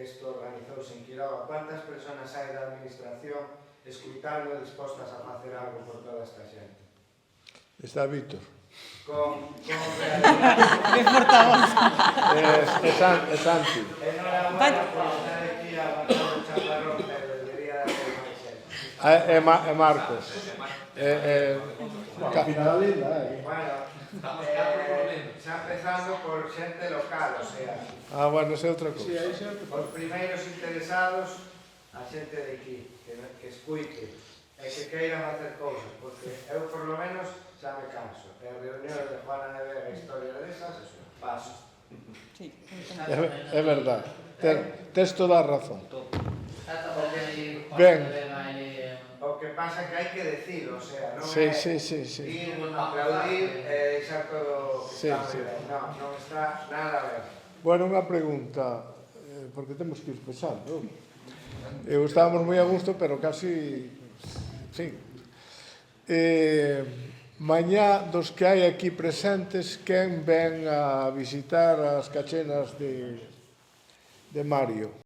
isto organizouse en Quiroga, ¿cuántas personas hai da administración escuitando dispostas a facer algo por toda esta xente? Está Víctor. Con realidade. Que portavoz. É Santi. Enhorabuena por estar aquí a Bartolo Chaparrón, pero debería haber máis xente. É Marcos. final linda, Bueno, xa empezando por xente local, o sea, Bueno, esa é outra cousa. os primeiros interesados, a xente de aquí, que escuite e que queira facer cousas, porque eu por lo menos xa me canso. En reunións de Juana de Vega, historias desas, paso. Sí, É verdad. Tes toda a razón. Ben. O que pasa que hai que decir, o sea, non Sí. ir, aplaudir e deixar todo que está moi ben. Non está nada ben. Bueno, unha pregunta, porque temos que ir pensando. Eu estábamos moi a gusto, pero casi... Sí. Mañá, dos que hai aquí presentes, quen ven a visitar as cachenas de Mario?